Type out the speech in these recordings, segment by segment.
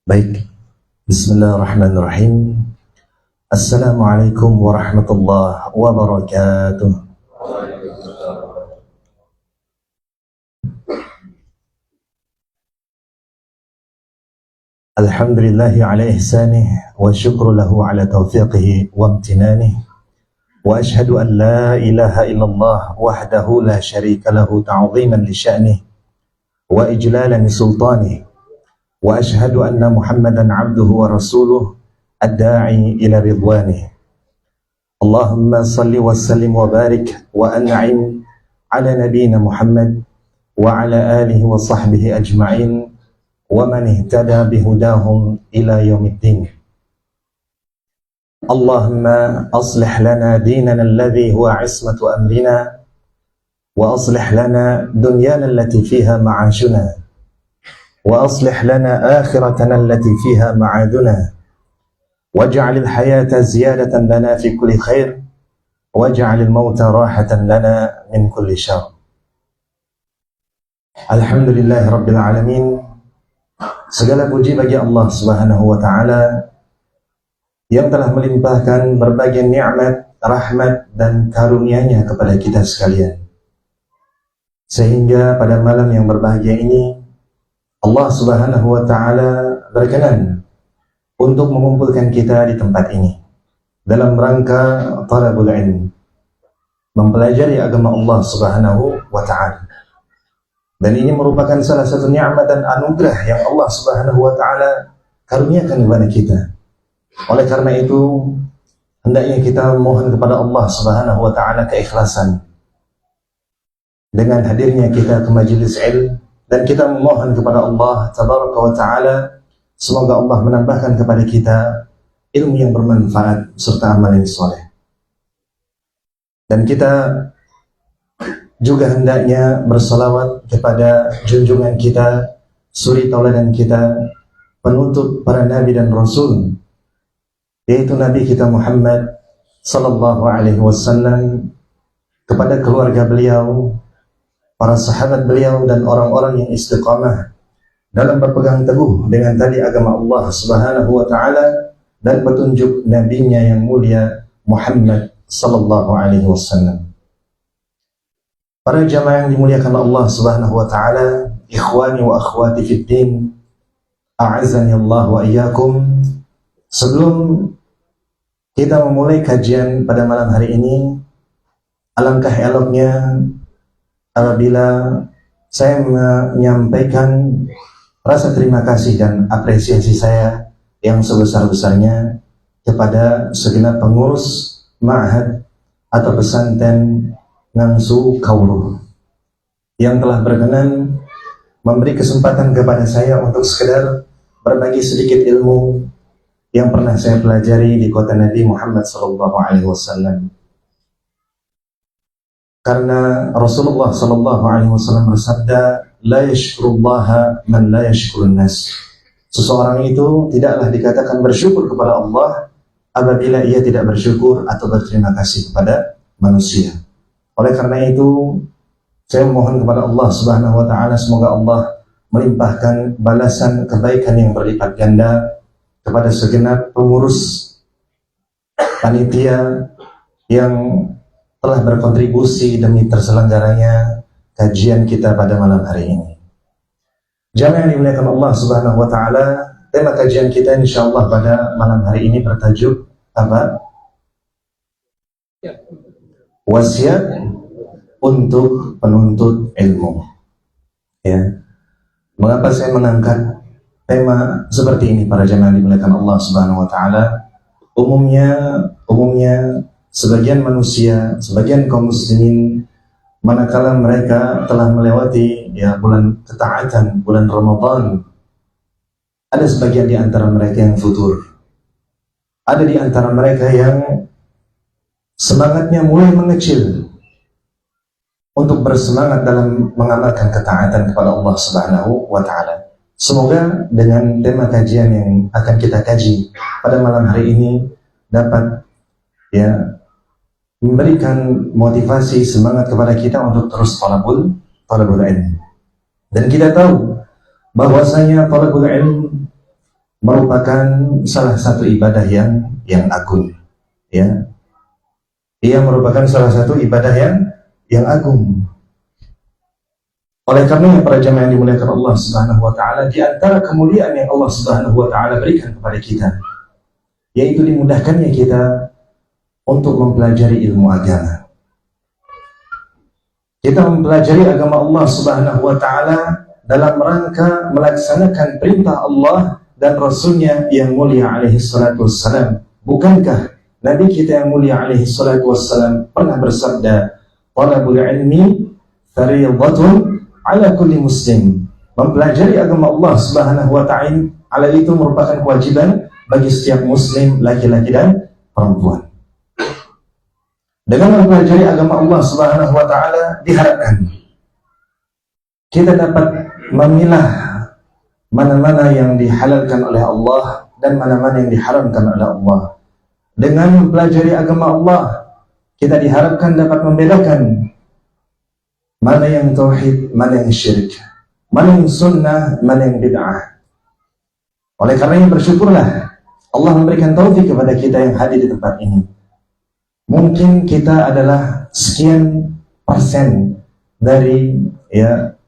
Baik, Bismillahirrahmanirrahim. Assalamualaikum warahmatullahi wabarakatuh. Alhamdulillahi ala ihsanih wa syukru lahu ala taufiqihi wa amtinanih. Wa ashhadu an la ilaha illallah wahdahu la syarika lahu ta'ziman li sya'nih wa ijlalan li sultanih. Wa ashhadu anna Muhammadan abduhu wa rasuluh ad-da'i ila ridwanih. Allahumma salli wa sallim wa barik wa an'im ala nabiyyina Muhammad wa ala alihi wa sahbihi ajma'in wa man ihtada bihudahum ila yaumiddin. Allahumma aslih lana dinana alladhi huwa ismatu amrina wa aslih lana dunyana allati fiha ma'ashuna wa aslih lana akhiratana allati fiha ma'aduna waj'alil hayata ziyadatan lana fi kulli khair waj'alil mauta rahatan lana min kulli syarr. Alhamdulillahi rabbil alamin. Segala puji bagi Allah Subhanahu wa taala yang telah melimpahkan berbagai nikmat, rahmat dan karunia-Nya kepada kita sekalian. Sehingga pada malam yang berbahagia ini Allah Subhanahu wa taala berkenan untuk mengumpulkan kita di tempat ini dalam rangka talabul ilm, mempelajari agama Allah Subhanahu wa taala. Dan ini merupakan salah satu nikmat dan anugerah yang Allah Subhanahu wa taala karuniakan kepada kita. Oleh karena itu, hendaknya kita mohon kepada Allah Subhanahu wa taala keikhlasan dengan hadirnya kita ke majelis ilmu. Dan kita memohon kepada Allah Tabaraka wa Ta'ala, semoga Allah menambahkan kepada kita ilmu yang bermanfaat serta amal yang soleh. Dan kita juga hendaknya bersalawat kepada junjungan kita, suri tauladan kita, penutup para nabi dan rasul, yaitu Nabi kita Muhammad sallallahu alaihi wasallam, kepada keluarga beliau, para sahabat beliau dan orang-orang yang istiqamah dalam berpegang teguh dengan tali agama Allah Subhanahu wa taala dan petunjuk nabinya yang mulia Muhammad sallallahu alaihi wasallam. Para jamaah yang dimuliakan Allah Subhanahu wa taala, ikhwani wa akhwati fid din, a'azzani Allah wa iyyakum. Sebelum kita memulai kajian pada malam hari ini, alangkah eloknya apabila saya menyampaikan rasa terima kasih dan apresiasi saya yang sebesar-besarnya kepada segenap pengurus ma'had atau pesantren Ngangsu Kauluh yang telah berkenan memberi kesempatan kepada saya untuk sekedar berbagi sedikit ilmu yang pernah saya pelajari di kota Nabi Muhammad SAW. Karena Rasulullah SAW bersabda, la yashkurullaha man la yashkurun nas. Seseorang itu tidaklah dikatakan bersyukur kepada Allah apabila ia tidak bersyukur atau berterima kasih kepada manusia. Oleh karena itu, saya mohon kepada Allah Subhanahu wa taala, semoga Allah melimpahkan balasan kebaikan yang berlipat ganda kepada segenap pengurus panitia yang telah berkontribusi demi terselenggaranya kajian kita pada malam hari ini. Jamaah yang dimuliakan Allah Subhanahu wa taala, tema kajian kita insyaallah pada malam hari ini bertajuk apa? Wasiat untuk penuntut ilmu. Ya. Mengapa saya mengangkat tema seperti ini para jamaah yang dimuliakan Allah Subhanahu wa taala? Umumnya sebagian manusia, sebagian kaum muslimin, manakala mereka telah melewati bulan ketaatan, bulan Ramadan, ada sebagian di antara mereka yang futur. Ada di antara mereka yang semangatnya mulai mengecil untuk bersemangat dalam mengamalkan ketaatan kepada Allah Subhanahu wa taala. Semoga dengan tema kajian yang akan kita kaji pada malam hari ini dapat memberikan motivasi, semangat kepada kita untuk terus talabul ilm. Dan kita tahu bahwasanya talabul ilm merupakan salah satu ibadah yang agung, ya. Ia merupakan salah satu ibadah yang agung. Oleh karena para jamaah yang dimuliakan Allah Subhanahu wa taala, di antara kemuliaan yang Allah Subhanahu wa taala berikan kepada kita, yaitu dimudahkannya kita untuk mempelajari ilmu agama. Kita mempelajari agama Allah Subhanahu wa taala dalam rangka melaksanakan perintah Allah dan Rasulnya yang mulia alaihi salatu wassalam. Bukankah Nabi kita yang mulia alaihi salatu wassalam pernah bersabda, "Talabul ilmi fardhatun ala kulli muslim." Mempelajari agama Allah Subhanahu wa taala itu merupakan kewajiban bagi setiap muslim, laki-laki dan perempuan. Dengan mempelajari agama Allah Subhanahu wa taala diharapkan kita dapat memilah mana-mana yang dihalalkan oleh Allah dan mana-mana yang diharamkan oleh Allah. Dengan mempelajari agama Allah, kita diharapkan dapat membedakan mana yang tauhid, mana yang syirik, mana yang sunnah, mana yang bid'ah. Oleh karena bersyukurlah Allah memberikan taufik kepada kita yang hadir di tempat ini. Mungkin kita adalah sekian persen dari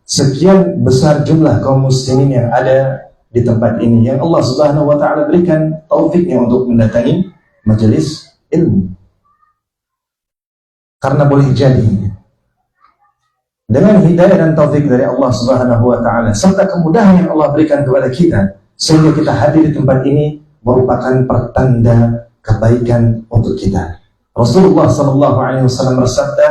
sekian besar jumlah kaum muslimin yang ada di tempat ini, yang Allah Subhanahu wa taala berikan taufiknya untuk mendatangi majelis ilmu. Karena boleh jadi dengan hidayah dan taufik dari Allah Subhanahu wa taala serta kemudahan yang Allah berikan kepada kita sehingga kita hadir di tempat ini merupakan pertanda kebaikan untuk kita. Rasulullah sallallahu alaihi wasallam bersabda,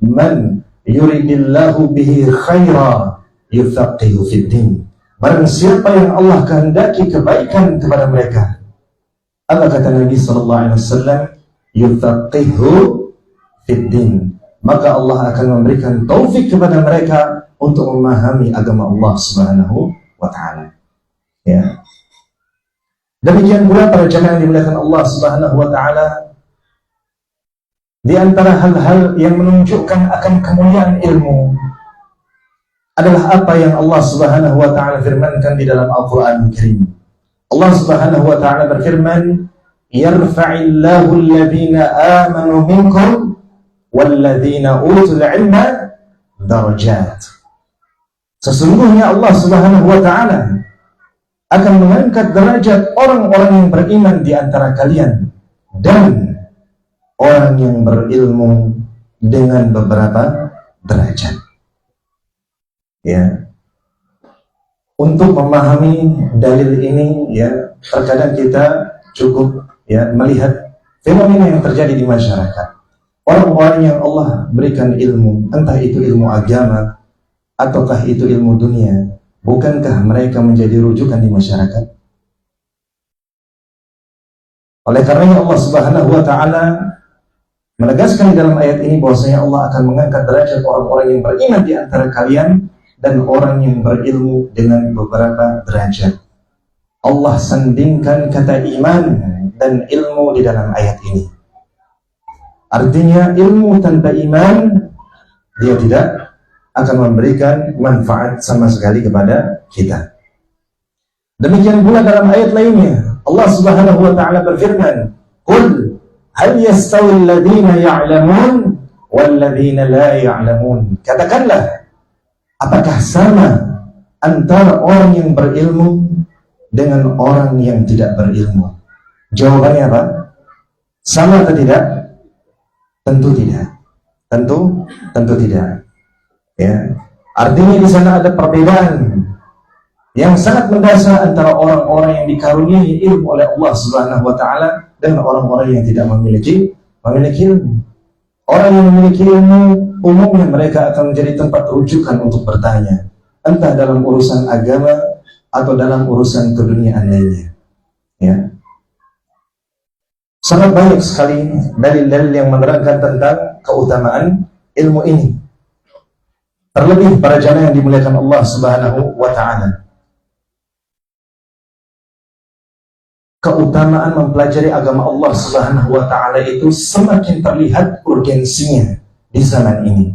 "Man yuridillahu bihi khaira yufaqihu fid din." Barang siapa yang Allah kehendaki kebaikan kepada mereka, apa kata Nabi sallallahu alaihi wasallam? Yufaqihu fid din. Maka Allah akan memberikan taufik kepada mereka untuk memahami agama Allah Subhanahu wa taala. Ya. Demikian pula para jamaah yang dimuliakan Allah Subhanahu wa taala, di antara hal-hal yang menunjukkan akan kemuliaan ilmu adalah apa yang Allah Subhanahu wa taala firmankan di dalam Al-Qur'an Al-Karim. Allah Subhanahu wa taala berfirman, "Yarfa'illahu alladhina amanu minkum walladhina utul 'ilma darajat." Sesungguhnya Allah Subhanahu wa taala akan mengangkat derajat orang-orang yang beriman di antara kalian dan orang yang berilmu dengan beberapa derajat. Ya. Untuk memahami dalil ini, ya, terkadang kita cukup melihat fenomena yang terjadi di masyarakat. Orang-orang yang Allah berikan ilmu, entah itu ilmu agama ataukah itu ilmu dunia, bukankah mereka menjadi rujukan di masyarakat? Oleh karenanya Allah Subhanahu wa taala menegaskan di dalam ayat ini bahwasanya Allah akan mengangkat derajat orang-orang yang beriman di antara kalian dan orang yang berilmu dengan beberapa derajat. Allah sandingkan kata iman dan ilmu di dalam ayat ini. Artinya ilmu tanpa iman dia tidak akan memberikan manfaat sama sekali kepada kita. Demikian pula dalam ayat lainnya Allah Subhanahu wa taala berfirman, "Qul hal yastawi alladhina ya'lamun walladhina la ya'lamun." Katakanlah, apakah sama antara orang yang berilmu dengan orang yang tidak berilmu? Jawabannya apa? Sama atau tidak? Tentu tidak. Tentu tidak. Ya. Artinya di sana ada perbedaan yang sangat mendasar antara orang-orang yang dikaruniai ilmu oleh Allah Subhanahu wa taala dengan orang-orang yang tidak memiliki ilmu. Orang yang memiliki ilmu umumnya mereka akan menjadi tempat rujukan untuk bertanya, entah dalam urusan agama atau dalam urusan keduniaan lainnya. Ya. Sangat banyak sekali dalil-dalil yang menerangkan tentang keutamaan ilmu ini. Terlebih para jamaah yang dimuliakan Allah Subhanahu wa taala. Keutamaan mempelajari agama Allah Subhanahu wa taala itu semakin terlihat urgensinya di zaman ini.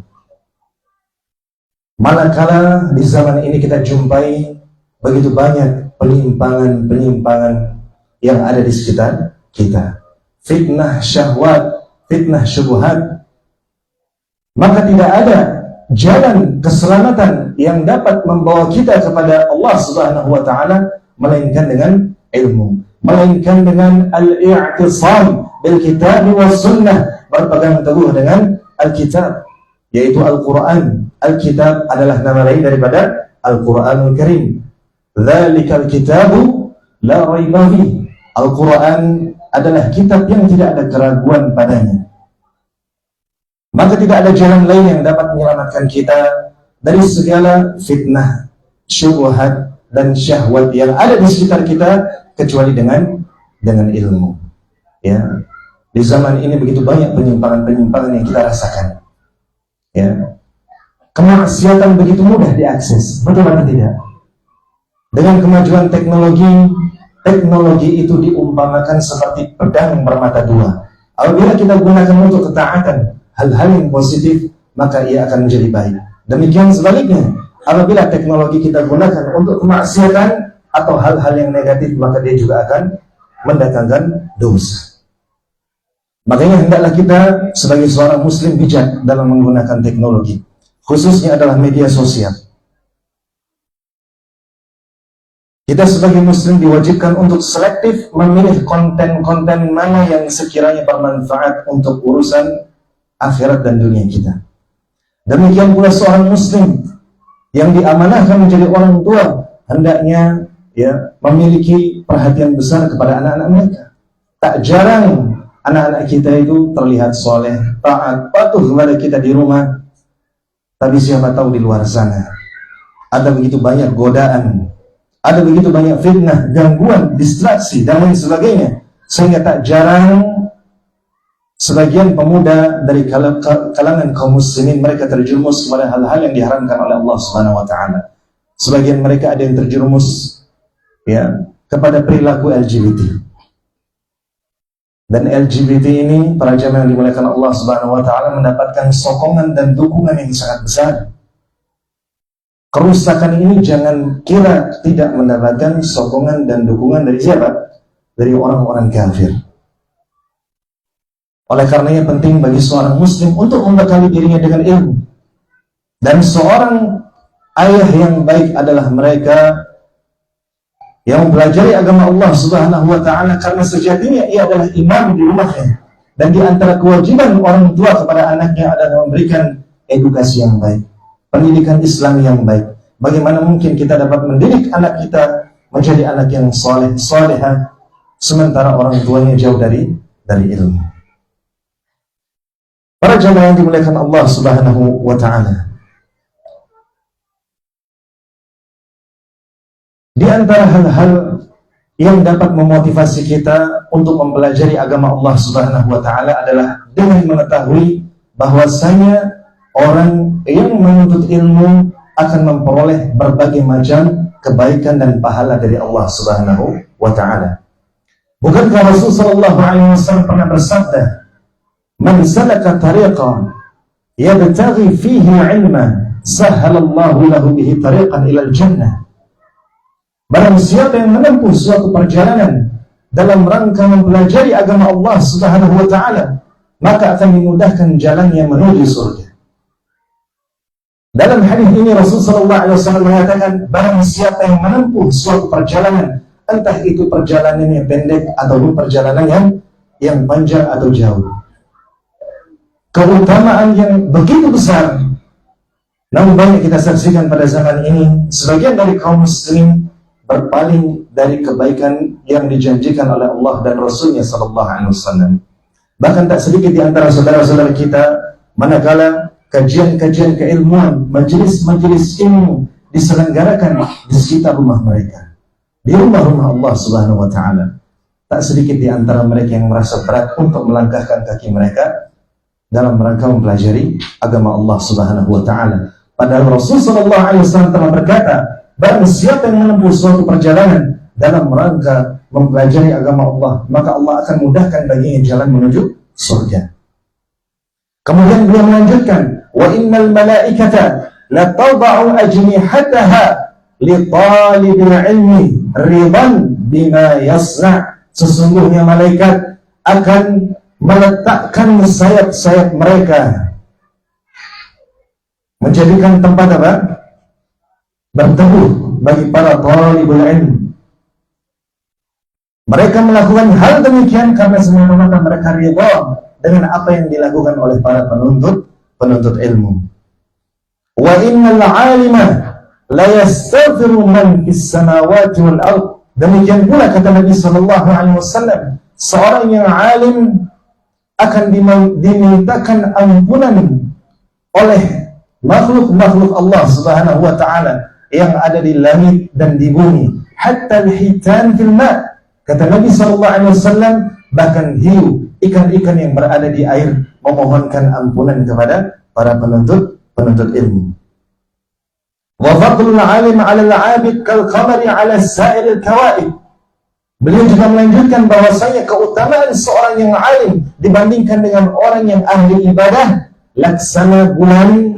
Manakala di zaman ini kita jumpai begitu banyak penyimpangan-penyimpangan yang ada di sekitar kita. Fitnah syahwat, fitnah syubhat. Maka tidak ada jalan keselamatan yang dapat membawa kita kepada Allah Subhanahu wa taala melainkan dengan ilmu, melainkan dengan al-i'tisam bil kitab was sunnah, berpegang teguh dengan Alkitab, yaitu Al-Quran. Alkitab adalah nama lain daripada Al-Quranul Karim. Dzalikal kitabu la raiba fihi. Al-Quran adalah kitab yang tidak ada keraguan padanya. Maka tidak ada jalan lain yang dapat menyelamatkan kita dari segala fitnah, syubhat dan syahwat yang ada di sekitar kita kecuali dengan ilmu. Ya, di zaman ini begitu banyak penyimpangan-penyimpangan yang kita rasakan. Ya, kemaksiatan begitu mudah diakses, betul atau tidak? Dengan kemajuan teknologi itu diumpamakan seperti pedang bermata dua. Apabila kita gunakan untuk ketaatan, hal-hal yang positif, maka ia akan menjadi baik. Demikian sebaliknya, apabila teknologi kita gunakan untuk kemaksiatan atau hal-hal yang negatif, maka dia juga akan mendatangkan dosa. Makanya hendaklah kita sebagai seorang muslim bijak dalam menggunakan teknologi, khususnya adalah media sosial. Kita sebagai muslim diwajibkan untuk selektif memilih konten-konten mana yang sekiranya bermanfaat untuk urusan akhirat dan dunia kita. Demikian pula seorang muslim yang diamanahkan menjadi orang tua hendaknya memiliki perhatian besar kepada anak-anak mereka. Tak jarang anak-anak kita itu terlihat soleh, taat, patuh kepada kita di rumah, tapi siapa tahu di luar sana ada begitu banyak godaan, ada begitu banyak fitnah, gangguan, distraksi dan lain sebagainya, sehingga tak jarang sebagian pemuda dari kalangan kaum muslimin mereka terjerumus kepada hal-hal yang diharamkan oleh Allah Subhanahu wa taala. Sebagian mereka ada yang terjerumus kepada perilaku LGBT. Dan LGBT ini, para jamaah yang dimuliakan Allah Subhanahu wa taala, mendapatkan sokongan dan dukungan yang sangat besar. Kerusakan ini jangan kira tidak mendapatkan sokongan dan dukungan dari siapa? Dari orang-orang kafir. Oleh karenanya penting bagi seorang muslim untuk membekali dirinya dengan ilmu. Dan seorang ayah yang baik adalah mereka yang mempelajari agama Allah Subhanahu wa taala, karena sejatinya ia adalah imam di rumahnya. Dan di antara kewajiban orang tua kepada anaknya adalah memberikan edukasi yang baik, pendidikan Islam yang baik. Bagaimana mungkin kita dapat mendidik anak kita menjadi anak yang soleh, solehah, sementara orang tuanya jauh dari ilmu. Para jamaah yang dimuliakan Allah Subhanahu wa taala, di antara hal-hal yang dapat memotivasi kita untuk mempelajari agama Allah Subhanahu wa taala adalah dengan mengetahui bahwasanya orang yang menuntut ilmu akan memperoleh berbagai macam kebaikan dan pahala dari Allah Subhanahu wa taala. Bukankah Rasul sallallahu alaihi wasallam pernah bersabda, "Man salaka tariqan yabtaghi fihi 'ilman, sahhalallahu lahu bihi tariqan ila al-jannah." Barang siapa yang menempuh suatu perjalanan dalam rangka mempelajari agama Allah Subhanahu wa taala, maka akan dimudahkan jalannya menuju surga. Dalam hadis ini Rasul sallallahu alaihi wasallam mengatakan, barang siapa yang menempuh suatu perjalanan, entah itu perjalanan yang pendek ataupun perjalanan yang panjang atau jauh, keutamaan yang begitu besar. Namun banyak kita saksikan pada zaman ini, sebagian dari kaum muslimin berpaling dari kebaikan yang dijanjikan oleh Allah dan Rasulnya sallallahu alaihi wasallam. Bahkan tak sedikit di antara saudara-saudara kita, manakala kajian-kajian keilmuan, majelis-majelis ilmu diselenggarakan di sekitar rumah mereka, di rumah-rumah Allah Subhanahu wa taala, tak sedikit di antara mereka yang merasa berat untuk melangkahkan kaki mereka dalam rangka mempelajari agama Allah Subhanahu wa taala. Padahal Rasul sallallahu alaihi wasallam telah berkata, barang siapa yang menempuh suatu perjalanan dalam rangka mempelajari agama Allah, maka Allah akan mudahkan baginya jalan menuju surga. Kemudian beliau melanjutkan, wa innal malaikata la tad'u ajnihataha li talibil ilmi ridan bima yasna'. Sesungguhnya malaikat akan meletakkan sayap-sayap mereka, menjadikan tempat apa? Berteduh bagi para talibul ilmi. Mereka melakukan hal demikian karena semata-mata mereka ridha dengan apa yang dilakukan oleh para penuntut ilmu. Wa innal 'alima la yastaghfiru man fis samawati wal ard. Demikian pula kata Nabi sallallahu alaihi wasallam, seorang yang alim akan dimintakan ampunan oleh makhluk-makhluk Allah Subhanahu wa taala yang ada di langit dan di bumi, hatta al-hitan fil ma'. Kata Nabi sallallahu alaihi wasallam, bahkan hiu, ikan-ikan yang berada di air memohonkan ampunan kepada para penuntut ilmu. Wa fadlul 'alim 'ala al-'abid kal qamari 'ala sa'iril kawaib. Beliau juga melanjutkan bahwasanya keutamaan seorang yang alim dibandingkan dengan orang yang ahli ibadah laksana bulan,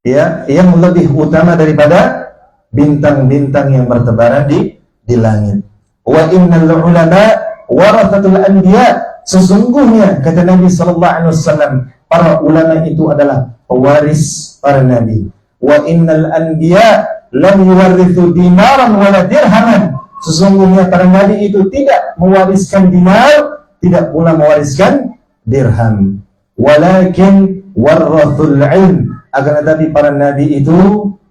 ya, yang lebih utama daripada bintang-bintang yang bertebaran di langit. Wa innal ulama warathatul anbiya. Sesungguhnya kata Nabi sallallahu alaihi wasallam, para ulama itu adalah pewaris para nabi. Wa innal anbiya lam yuwarithu dinaran wala dirhaman. Sesungguhnya para nabi itu tidak mewariskan dinar, tidak pula mewariskan dirham. Walakin warathul ilm. Akan tetapi para nabi itu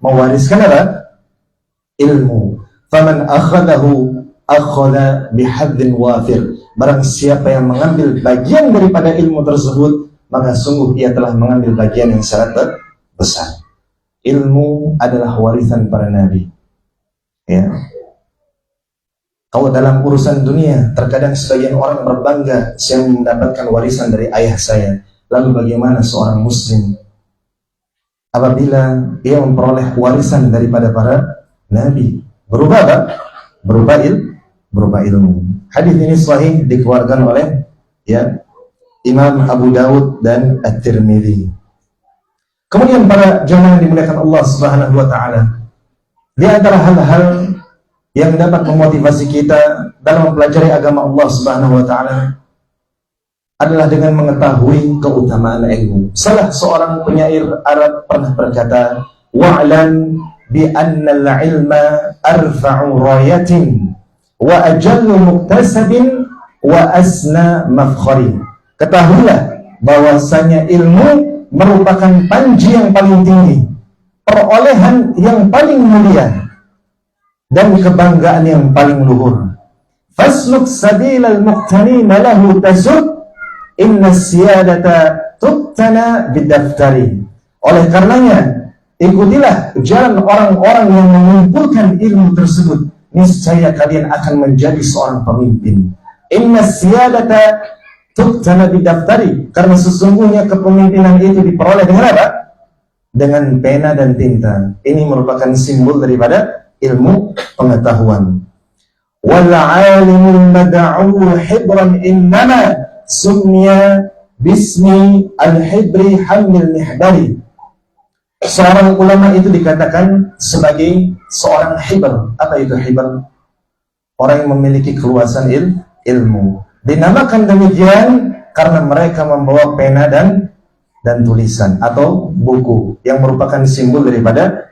mewariskan apa? Ilmu. Faman akhadahu akhadha bihadzin wafir. Barang siapa yang mengambil bagian daripada ilmu tersebut, maka sungguh ia telah mengambil bagian yang sangat besar. Ilmu adalah warisan para nabi. Ya. Kalau dalam urusan dunia, terkadang sebagian orang berbangga saya mendapatkan warisan dari ayah saya. Lalu bagaimana seorang muslim apabila ia memperoleh warisan daripada para nabi? Berubah apa? Berupa ilmu. Hadis ini sahih dikeluarkan oleh Imam Abu Dawud dan At-Tirmidzi. Kemudian para jamaah yang dimuliakan Allah Subhanahu wa taala, di antara hal-hal yang dapat memotivasi kita dalam mempelajari agama Allah Subhanahu wa taala adalah dengan mengetahui keutamaan ilmu. Salah seorang penyair Arab pernah berkata, wa'lam bi anna al-ilma arfa'u rayatin wa ajallu muktasabin wa asna mafkhari. Ketahuilah bahwasanya ilmu merupakan panji yang paling tinggi, perolehan yang paling mulia, dan kebanggaan yang paling luhur. Fasluk sabilal muqtanina lahu tasud, inna siyadata tuktana bidaftari. Oleh karenanya, ikutilah jalan orang-orang yang mengumpulkan ilmu tersebut, niscaya kalian akan menjadi seorang pemimpin. Inna siyadata tuktana bidaftari, karena sesungguhnya kepemimpinan itu diperoleh dengan apa? Dengan pena dan tinta. Ini merupakan simbol daripada ilmu pengetahuan. Wal 'alimul mad'u hibran innama summiya bismi al-hibri hamil mihbari. Seorang ulama itu dikatakan sebagai seorang hibr. Apa itu hibr? Orang yang memiliki keluasan ilmu. Dinamakan demikian karena mereka membawa pena dan tulisan atau buku yang merupakan simbol daripada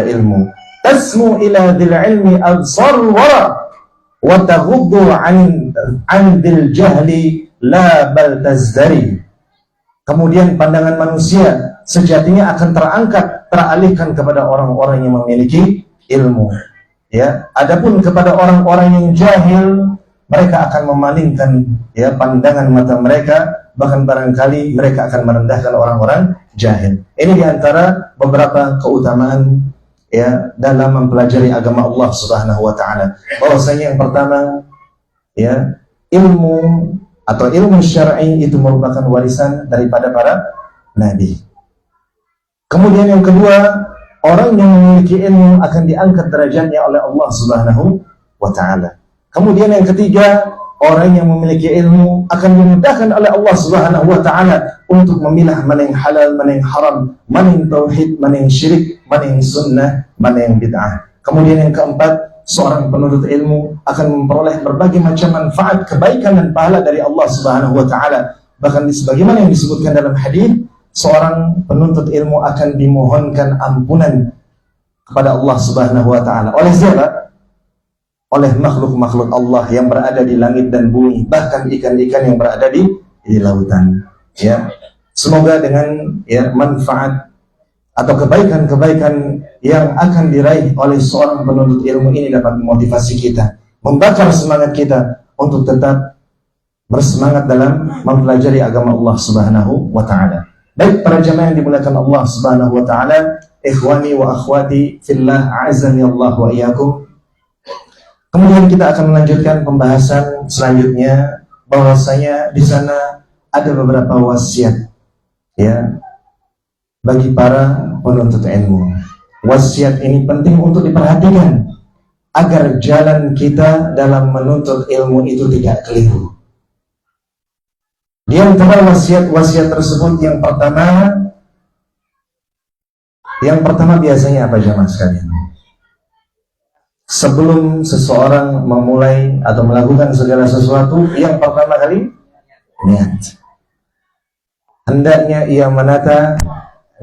ilmu. Tasmu ila dzil ilmi absar wara wa taghuddu an dzil jahli la bal tazdari. Kemudian pandangan manusia sejatinya akan teralihkan kepada orang-orang yang memiliki ilmu. Ya, adapun kepada orang-orang yang jahil, mereka akan memalingkan pandangan mata mereka, bahkan barangkali mereka akan merendahkan orang-orang jahil. Ini diantara beberapa keutamaan dalam mempelajari agama Allah Subhanahu wa taala. Bahwasanya yang pertama, ilmu atau ilmu syar'i itu merupakan warisan daripada para nabi. Kemudian yang kedua, orang yang memiliki ilmu akan diangkat derajatnya oleh Allah Subhanahu wa taala. Kemudian yang ketiga, orang yang memiliki ilmu akan dimudahkan oleh Allah Subhanahu wa taala untuk memilah mana yang halal, mana yang haram, mana yang tauhid, mana yang syirik, mana yang sunnah, mana yang bid'ah. Kemudian yang keempat, seorang penuntut ilmu akan memperoleh berbagai macam manfaat, kebaikan dan pahala dari Allah Subhanahu wa taala. Bahkan sebagaimana yang disebutkan dalam hadis, seorang penuntut ilmu akan dimohonkan ampunan kepada Allah Subhanahu wa taala. Oleh siapa? Oleh makhluk-makhluk Allah yang berada di langit dan bumi, bahkan ikan-ikan yang berada di lautan. Ya, semoga dengan manfaat atau kebaikan-kebaikan yang akan diraih oleh seorang penuntut ilmu ini dapat memotivasi kita, membakar semangat kita untuk tetap bersemangat dalam mempelajari agama Allah Subhanahu wa taala. Baik para jamaah yang dimuliakan Allah Subhanahu wa taala, ikhwani wa akhwati fillah, a'azzani Allah wa iyyakum. Kemudian kita akan melanjutkan pembahasan selanjutnya, bahwasanya di sana ada beberapa wasiat ya bagi para penuntut ilmu. Wasiat ini penting untuk diperhatikan agar jalan kita dalam menuntut ilmu itu tidak keliru. Di antara wasiat-wasiat tersebut yang pertama biasanya apa jamaah sekalian? Sebelum seseorang memulai atau melakukan segala sesuatu, yang pertama kali niat. Hendaknya ia menata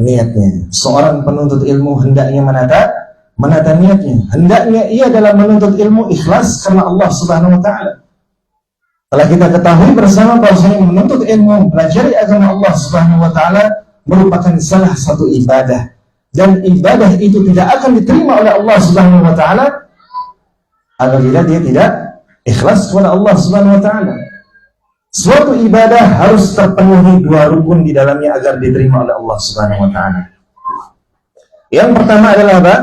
niatnya. Seorang penuntut ilmu hendaknya menata niatnya. Hendaknya ia dalam menuntut ilmu ikhlas karena Allah Subhanahu wa taala. Telah kita ketahui bersama bahwasanya menuntut ilmu, mempelajari agama Allah Subhanahu wa taala merupakan salah satu ibadah, dan ibadah itu tidak akan diterima oleh Allah Subhanahu wa taala apabila dia tidak ikhlas kepada Allah Subhanahu wa taala. Suatu ibadah harus terpenuhi dua rukun di dalamnya agar diterima oleh Allah Subhanahu wa taala. Yang pertama adalah apa?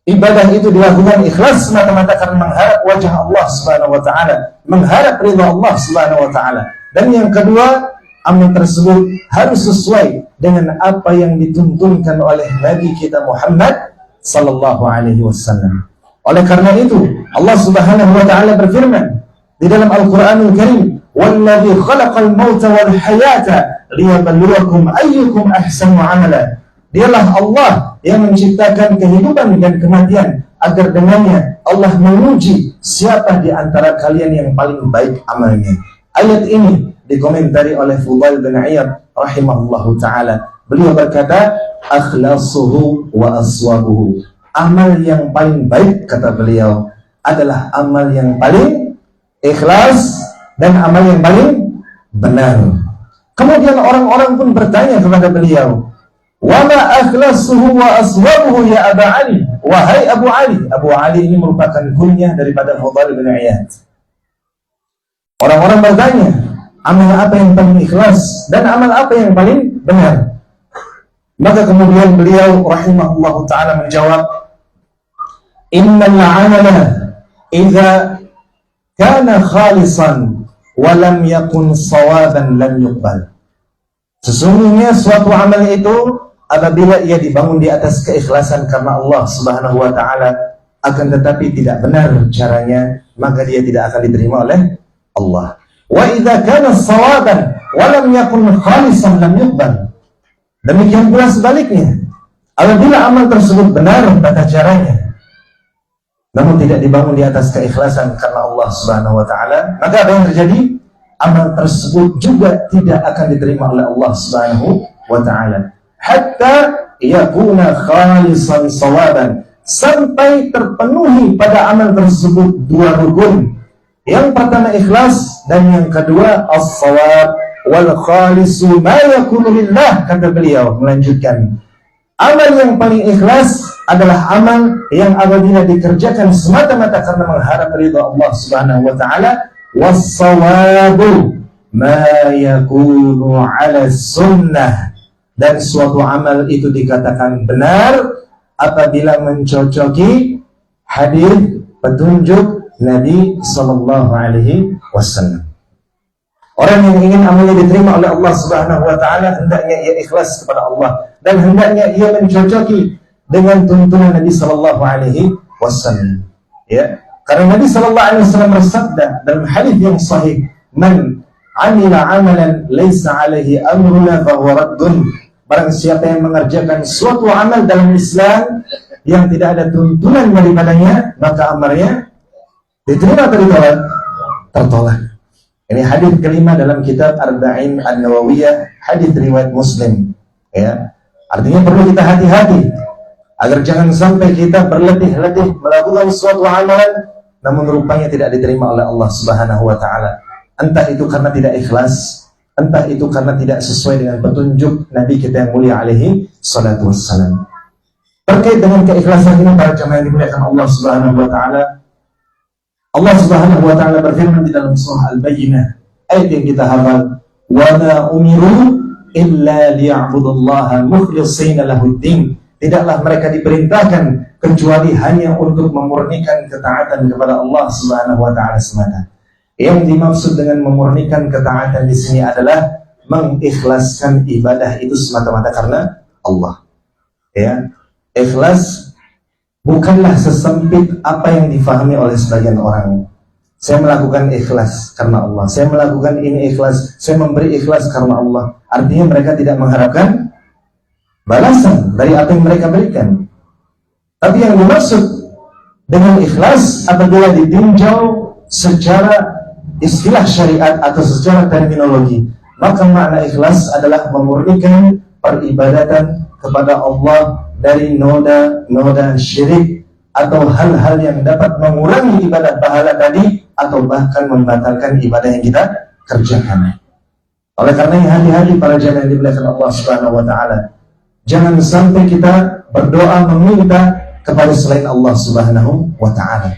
Ibadah itu dilakukan ikhlas semata-mata karena mengharap wajah Allah Subhanahu wa taala, mengharap ridha Allah Subhanahu wa taala. Dan yang kedua, amal tersebut harus sesuai dengan apa yang dituntunkan oleh Nabi kita Muhammad sallallahu alaihi wasallam. Oleh karena itu, Allah Subhanahu wa taala berfirman di dalam Al-Qur'anul Karim, "Wallazi khalaqal mauta wal hayata liyabluwakum ayyukum ahsanu 'amala." Dialah Allah yang menciptakan kehidupan dan kematian agar dengannya Allah menguji siapa di antara kalian yang paling baik amalnya. Ayat ini dikomentari oleh Fudail bin Iyad rahimahullahu taala. Beliau berkata, "Akhlasuhu wa aswabuhu." Amal yang paling baik, kata beliau, adalah amal yang paling ikhlas dan amal yang paling benar. Kemudian orang-orang pun bertanya kepada beliau, "Wa ma akhlasuhu wa aswabuhu ya Aba Ali?" Wahai Abu Ali. Abu Ali ini merupakan kunyah daripada Fudail bin Iyad. Orang-orang bertanya, amal apa yang paling ikhlas dan amal apa yang paling benar? Maka kemudian beliau rahimahullahu ta'ala menjawab, "Innal 'amala idza kana khalisan wa lam yakun sawaban lam yuqbal." Sesungguhnya suatu amal itu apabila ia dibangun di atas keikhlasan karena Allah Subhanahu wa taala, akan tetapi tidak benar caranya, maka dia tidak akan diterima oleh Allah. Wa idza kana sawaban wa lam yakun khalisan lam yuqbal. Demikian pula sebaliknya, apabila amal tersebut benar tata caranya, namun tidak dibangun di atas keikhlasan karena Allah Subhanahu wa taala, maka apa yang terjadi? Amal tersebut juga tidak akan diterima oleh Allah Subhanahu wa taala. Hatta yakuna khalisan sawaban, sampai terpenuhi pada amal tersebut dua rukun. Yang pertama ikhlas, dan yang kedua as-shawab. Wal khalisu ma yakunu lillah, kata beliau melanjutkan, amal yang paling ikhlas adalah amal yang apabila dikerjakan semata-mata karena mengharap ridha Allah Subhanahu wa taala. Was-shawabu ma yakunu 'ala sunnah, dan suatu amal itu dikatakan benar apabila mencocoki hadis petunjuk Nabi sallallahu alaihi wasallam. Orang yang ingin amalnya diterima oleh Allah Subhanahu wa taala, hendaknya ia ikhlas kepada Allah dan hendaknya ia mencocoki dengan tuntunan Nabi sallallahu alaihi wasallam. Ya, Karena Nabi sallallahu alaihi wasallam bersabda dalam hadis yang sahih, "Man 'amila 'amalan laisa 'alaihi amruna fa huwa raddun." Barang siapa yang mengerjakan suatu amal dalam Islam yang tidak ada tuntunan daripadanya, maka amalnya diterima atau ditolak? Tertolak. Ini hadis kelima dalam kitab Arba'in An-Nawawiyah, hadis riwayat Muslim. Ya, artinya perlu kita hati-hati agar jangan sampai kita berletih-letih melakukan suatu amalan, namun rupanya tidak diterima oleh Allah Subhanahu wa Ta'ala. Entah itu karena tidak ikhlas, entah itu karena tidak sesuai dengan petunjuk Nabi kita yang mulia alaihi salatu wassalam. Terkait dengan keikhlasan ini, para jamaah yang dimuliakan Allah Subhanahu wa Ta'ala, Allah Subhanahu wa Ta'ala berfirman di dalam surah Al-Bayyinah, ayat yang kita hafal, "Wa ma umiru illa liya'budullaha mukhlishina lahuddin." Tidaklah mereka diperintahkan kecuali hanya untuk memurnikan ketaatan kepada Allah Subhanahu wa Ta'ala semata. Yang dimaksud dengan memurnikan ketaatan di sini adalah mengikhlaskan ibadah itu semata-mata karena Allah. Ya, ikhlas bukanlah sesempit apa yang difahami oleh sebagian orang. Saya melakukan ikhlas karena Allah, saya melakukan ini ikhlas, saya memberi ikhlas karena Allah. Artinya mereka tidak mengharapkan balasan dari apa yang mereka berikan. Tapi yang dimaksud dengan ikhlas apabila ditinjau secara istilah syariat atau secara terminologi, maka makna ikhlas adalah memurnikan peribadatan kepada Allah dari noda-noda syirik atau hal-hal yang dapat mengurangi ibadah pahala tadi atau bahkan membatalkan ibadah yang kita kerjakan. Oleh karena hati-hati para jamaah yang dimuliakan Allah Subhanahu wa Ta'ala. Jangan sampai kita berdoa meminta kepada selain Allah Subhanahu wa Ta'ala.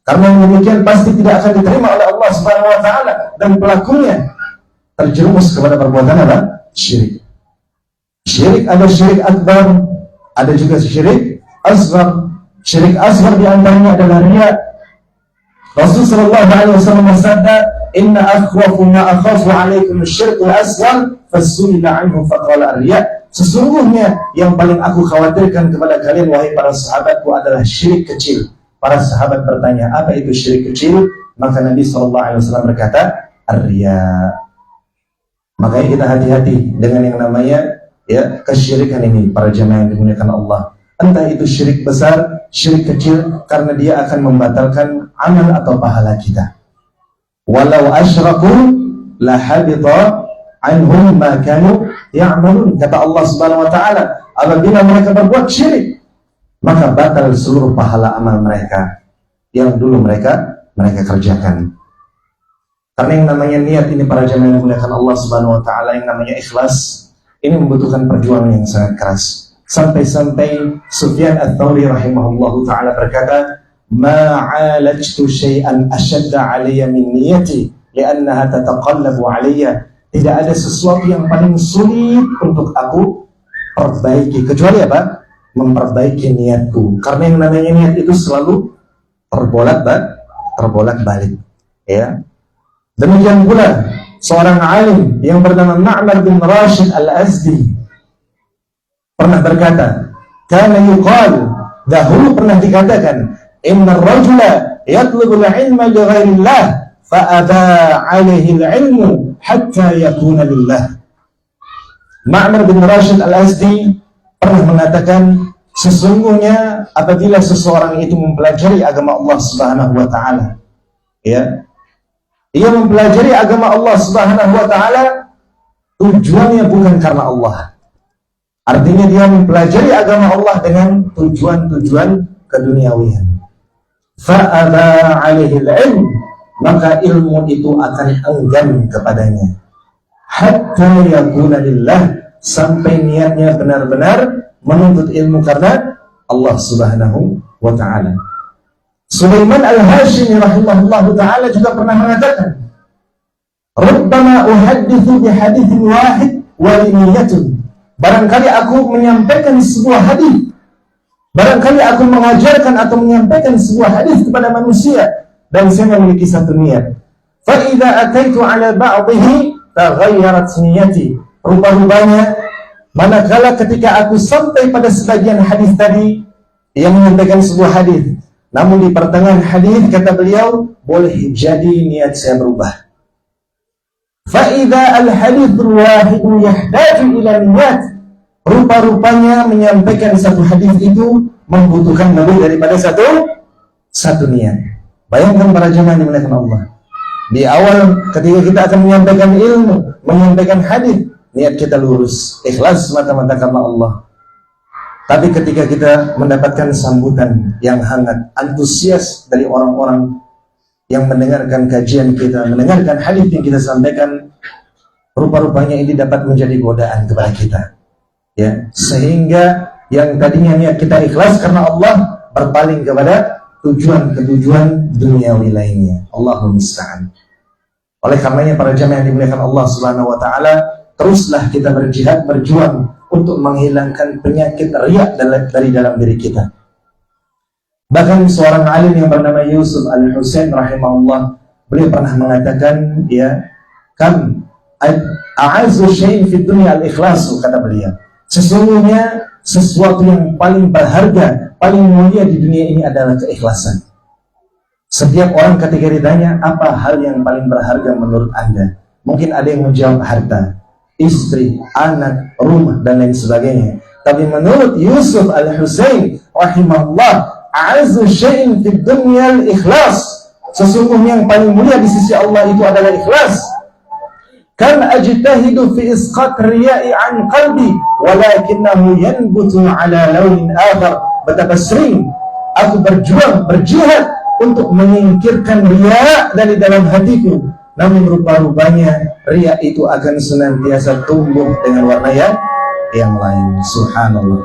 Karena yang demikian pasti tidak akan diterima oleh Allah Subhanahu wa Ta'ala, dan pelakunya terjerumus kepada perbuatan apa? Syirik. Syirik ada syirik akbar, ada juga syirik asghar. Syirik asghar di antaranya adalah riya. Rasulullah sallallahu alaihi wasallam bersabda, "Inna akhwafu ma akhafu 'alaikum asy-syirku asghar fasulila 'anhu faqala ar-riya." Sesungguhnya yang paling aku khawatirkan kepada kalian wahai para sahabatku adalah syirik kecil. Para sahabat bertanya, apa itu syirik kecil? Maka Nabi SAW berkata, ar-riya. Makanya kita hati-hati dengan yang namanya kesyirikan ini, para jamaah yang dimuliakan Allah. Entah itu syirik besar, syirik kecil, karena dia akan membatalkan amal atau pahala kita. Walau asyraku la habita anhum ma kanu ya'malun. Kata Allah Subhanahu wa Ta'ala, apabila mereka berbuat syirik, maka batal seluruh pahala amal mereka yang dulu mereka kerjakan. Karena yang namanya niat ini, para jamaah yang dimuliakan Allah Subhanahu wa Ta'ala, yang namanya ikhlas, ini membutuhkan perjuangan yang sangat keras. Sampai-sampai Sufyan Ats-Tsauri rahimahullahu ta'ala berkata, "Ma 'alajtu syai'an ashadda 'alayya min niyyati li'annaha tataqallabu 'alayya." Tidak ada sesuatu yang paling sulit untuk aku perbaiki kecuali apa? Memperbaiki niatku. Karena yang namanya niat itu selalu terbolak-balik. Ya. Demikian pula seorang alim yang bernama Ma'mar bin Rashid Al-Azdi pernah berkata, kana yuqal, dahulu pernah dikatakan, inna ar-rajula yatlubul ilma li ghairillah fa aba 'alaihi al-ilmu hatta yakuna lillah. Ma'mar bin Rashid Al-Azdi pernah mengatakan, sesungguhnya apabila seseorang itu mempelajari agama Allah Subhanahu wa Ta'ala, ya, ia mempelajari agama Allah Subhanahu wa Ta'ala, tujuannya bukan karena Allah. Artinya dia mempelajari agama Allah dengan tujuan-tujuan keduniawian. Fa'aba 'alaihi al-'ilm, maka ilmu itu akan enggan kepadanya. Hatta yakuna lillah, sampai niatnya benar-benar menuntut ilmu karena Allah Subhanahu wa Ta'ala. Sulaiman Al-Hashimi rahimahullahu ta'ala juga pernah mengatakan, rubbama uhaddithu bihadithin wahid wa liniyatun. Barangkali aku menyampaikan sebuah hadis, barangkali aku mengajarkan atau menyampaikan sebuah hadis kepada manusia, dan saya memiliki satu niat. Fa idza ataitu ala ba'dihi taghayyarat niyati. Rupa-rupanya manakala ketika aku sampai pada sebagian hadis tadi yang menyampaikan sebuah hadis, Namun di pertengahan hadis kata beliau, boleh jadi niat saya berubah. Fa'idha al-hadithul wahidu yahtaju ila niat. Rupa-rupanya menyampaikan satu hadis itu membutuhkan lebih daripada satu niat. Bayangkan para jemaah yang dimuliakan Allah. Di awal ketika kita akan menyampaikan ilmu, menyampaikan hadis, niat kita lurus, ikhlas semata-mata karena Allah. Tapi ketika kita mendapatkan sambutan yang hangat, antusias dari orang-orang yang mendengarkan kajian kita, mendengarkan hadis yang kita sampaikan, rupa-rupanya ini dapat menjadi godaan kepada kita. Ya, sehingga yang tadinya niat kita ikhlas karena Allah berpaling kepada tujuan duniawi lainnya. Allahumma musta'an. Oleh karenanya para jamaah yang dimuliakan Allah Subhanahu wa taala, teruslah kita berjihad, berjuang untuk menghilangkan penyakit riya dari dalam diri kita. Bahkan seorang alim yang bernama Yusuf Al-Husain rahimahullah, beliau pernah mengatakan, ya, kam a'azzu syai'in fid dunya al-ikhlasu, kata beliau. Sesungguhnya sesuatu yang paling berharga, paling mulia di dunia ini adalah keikhlasan. Setiap orang ketika ditanya, apa hal yang paling berharga menurut Anda? Mungkin ada yang menjawab harta, istri, anak, rumah, dan lain sebagainya. Tapi menurut Yusuf Al-Husain rahimahullah, a'azzu syai'in fid dunya al-ikhlas. Sesungguhnya yang paling mulia di sisi Allah itu adalah ikhlas. Kan ajtahidu fi isqat riya'i an qalbi walakinahu yanbutu ala launin akhar. Betapa sering aku berjihad untuk menyingkirkan riya dari dalam hatiku, namun rupa-rupanya riya itu akan senantiasa tumbuh dengan warna yang lain. Subhanallah.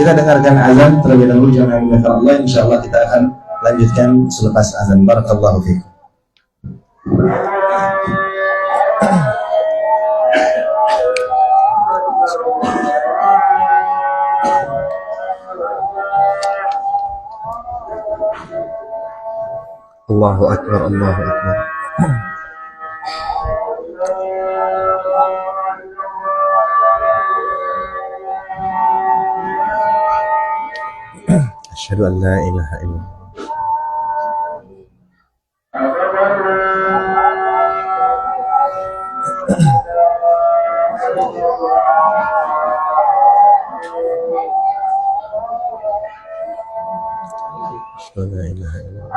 Kita dengarkan azan terlebih dahulu, jamaah yang dimuliakan Allah. Insyaallah kita akan lanjutkan selepas azan. Barakallahu fiikum. Allahu akbar, Allahu akbar. Asyhadu an la ilaha illallah. Asyhadu an la ilaha illallah.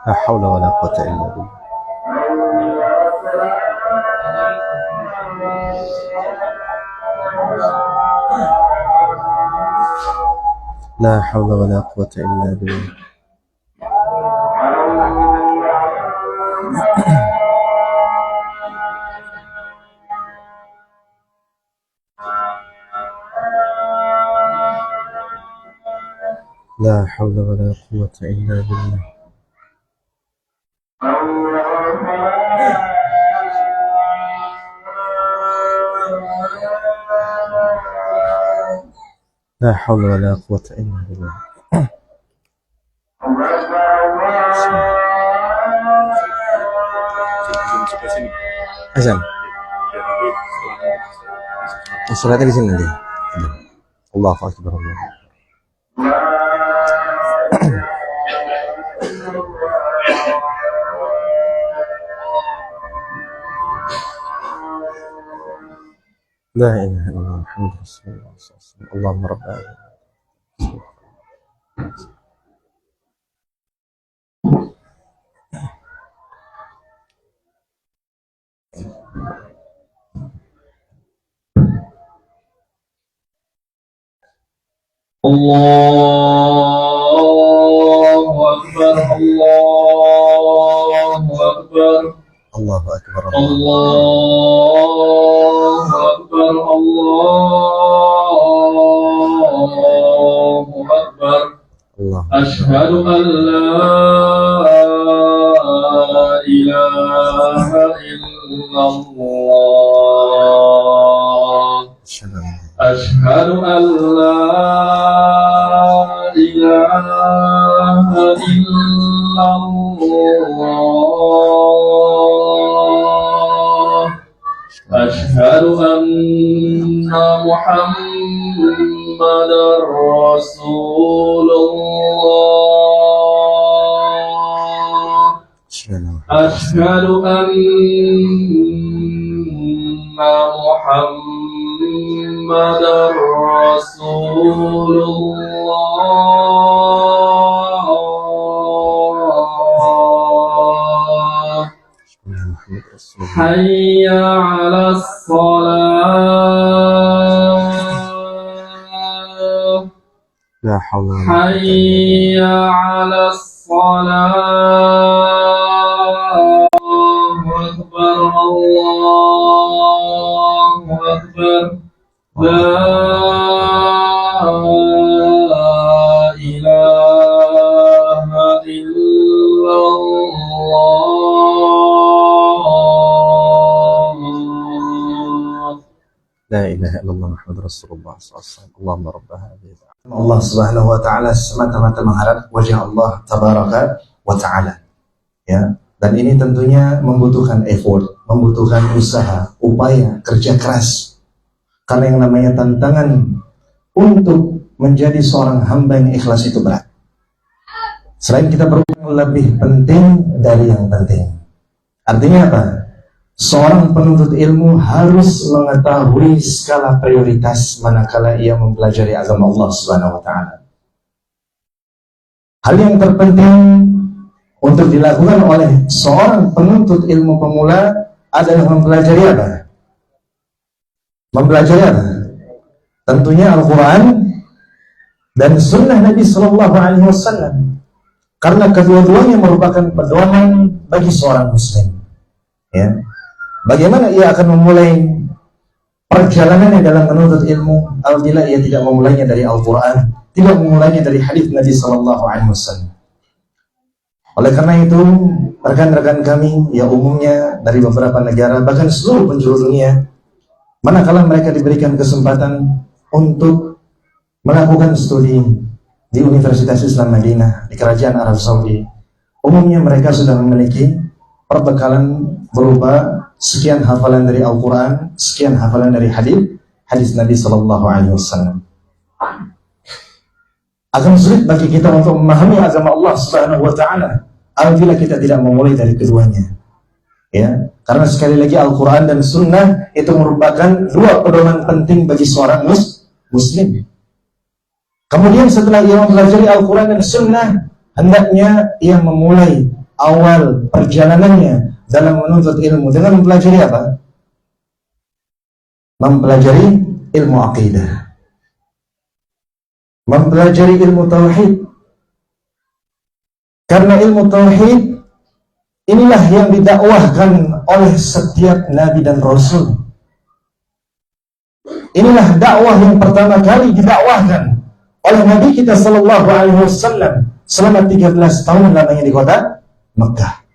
La haula wa la quwwata illa billah. La haula wa la quwwata illa billah. La haula wa la quwwata illa billah. La haula wa la quwwata illa billah. Azan. Salatnya di sini nanti. Allahu akbar. La ilaha illallah Muhammadur Rasulullah sallallahu alaihi wasallam. Allahumma rabb alamin. Allahu akbar. أكبر Allahu Akbar. الله أكبر الله أكبر Allah. أشهد أن لا إله إلا الله أشهد أن لا إله إلا الله أشهد أن محمدا رسول الله أشهد أن محمدا رسول الله حي على الصلاة La hawla wa la حي على الصلاة الله أكبر الله أكبر لا إله إلا الله La ilaha illallah Muhammad Rasulullah SAW. Allahumma rabba hadhihi. Allah Subhanahu wa taala semata-mata mengharap wajah Allah tabaraka wa taala. Ya, dan ini tentunya membutuhkan effort, membutuhkan usaha, upaya, kerja keras. Karena yang namanya tantangan untuk menjadi seorang hamba yang ikhlas itu berat. Selain kita berupaya lebih penting dari yang penting. Artinya apa? Seorang penuntut ilmu harus mengetahui skala prioritas manakala ia mempelajari agama Allah Subhanahu wa taala. Hal yang terpenting untuk dilakukan oleh seorang penuntut ilmu pemula adalah mempelajari apa? Mempelajari apa? Tentunya Al-Quran dan Sunnah Nabi Sallallahu Alaihi Wasallam, karena kedua-duanya merupakan pedoman bagi seorang Muslim. Ya. Bagaimana ia akan memulai perjalanannya dalam menuntut ilmu apabila ia tidak memulainya dari Al-Quran, tidak memulainya dari hadis Nabi Sallallahu Alaihi Wasallam. Oleh karena itu, rekan-rekan kami yang umumnya dari beberapa negara, bahkan seluruh penjuru dunia, manakala mereka diberikan kesempatan untuk melakukan studi di Universitas Islam Madinah, di Kerajaan Arab Saudi, umumnya mereka sudah memiliki perbekalan berupa sekian hafalan dari Al-Quran, sekian hafalan dari hadis Nabi Sallallahu Alaihi Wasallam. Akan sulit bagi kita untuk memahami agama Allah Subhanahu Wa Taala apabila kita tidak memulai dari keduanya. Ya, karena sekali lagi Al-Quran dan Sunnah itu merupakan dua pedoman penting bagi seorang Muslim. Kemudian setelah ia mempelajari Al-Quran dan Sunnah, hendaknya ia memulai awal perjalanannya dalam menuntut ilmu dengan mempelajari apa? Mempelajari ilmu akidah, mempelajari ilmu tauhid. Karena ilmu tauhid inilah yang didakwahkan oleh setiap nabi dan rasul. Inilah dakwah yang pertama kali didakwahkan oleh Nabi kita Sallallahu Alaihi Wasallam selama 13 tahun lamanya di kota Mekah.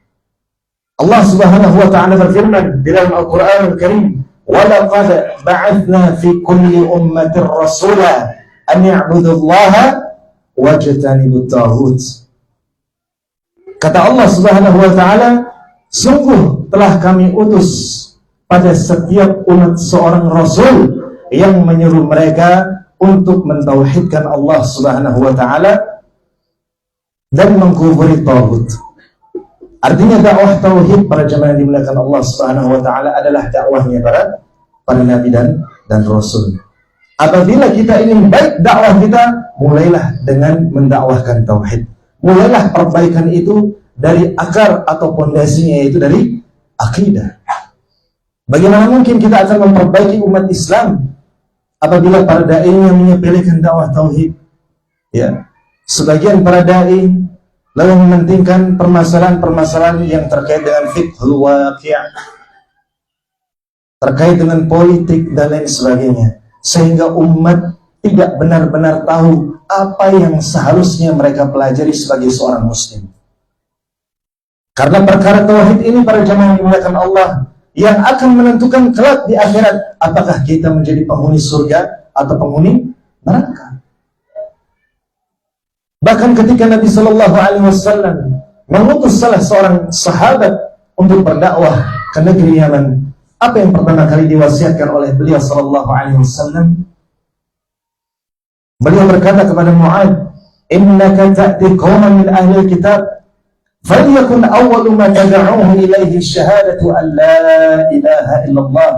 Allah Subhanahu wa taala berfirman di dalam Al-Qur'an Al-Karim, "Wa laqad ba'atsna fi kulli ummatin rasula an ya'budullaha wajtanibut taghut." Kata Allah Subhanahu wa taala, sungguh telah kami utus pada setiap umat seorang rasul yang menyeru mereka untuk mentauhidkan Allah Subhanahu wa taala dan mengkufuri taghut. Artinya dakwah tauhid para jemaah yang dimuliakan Allah Subhanahu wa taala adalah dakwahnya para nabi dan rasul. Apabila kita ingin baik dakwah kita, mulailah dengan mendakwahkan tauhid. Mulailah perbaikan itu dari akar atau pondasinya, yaitu dari akidah. Bagaimana mungkin kita akan memperbaiki umat Islam apabila para dai yang menyepelekan dakwah tauhid? Ya, sebagian para dai lalu mementingkan permasalahan-permasalahan yang terkait dengan fiqhul waqi', terkait dengan politik dan lain sebagainya, sehingga umat tidak benar-benar tahu apa yang seharusnya mereka pelajari sebagai seorang muslim. Karena perkara tauhid ini para jamaah yang dimuliakan Allah yang akan menentukan kelak di akhirat apakah kita menjadi penghuni surga atau penghuni neraka. Bahkan ketika Nabi Shallallahu Alaihi Wasallam mengutus salah seorang sahabat untuk berdakwah ke negeri Yaman, apa yang pertama kali diwasiatkan oleh beliau Shallallahu Alaihi Wasallam? Beliau berkata kepada Mu'adz, "Innaka ta'ti qauman min ahli kitab, falyakun awwalu ma tad'uuhum ilaihi syahadatu an la ilaha illallah."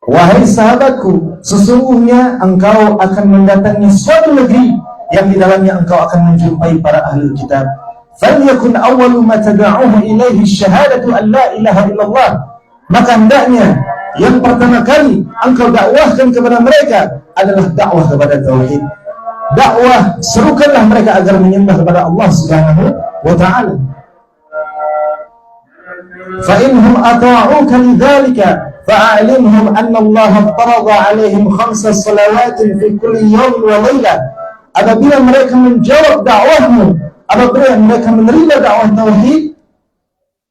Wahai sahabatku, sesungguhnya engkau akan mendatangi suatu negeri yang di dalamnya engkau akan menjumpai para ahli kitab. Falyakun awwalu ma tad'uuhum ilaihi syahadatu an la ilaha illallah. Maka hendaknya yang pertama kali engkau dakwahkan kepada mereka adalah dakwah kepada tauhid. Dakwah, serukanlah mereka agar menyembah kepada Allah Subhanahu wa ta'ala. Fa inhum ata'uka lidzalika fa'alimhum anna Allah farada 'alaihim 5 salawatin fi kulli yawmin wa lailah. Apabila mereka menjawab dakwahmu, apabila mereka menerima dakwah tauhid,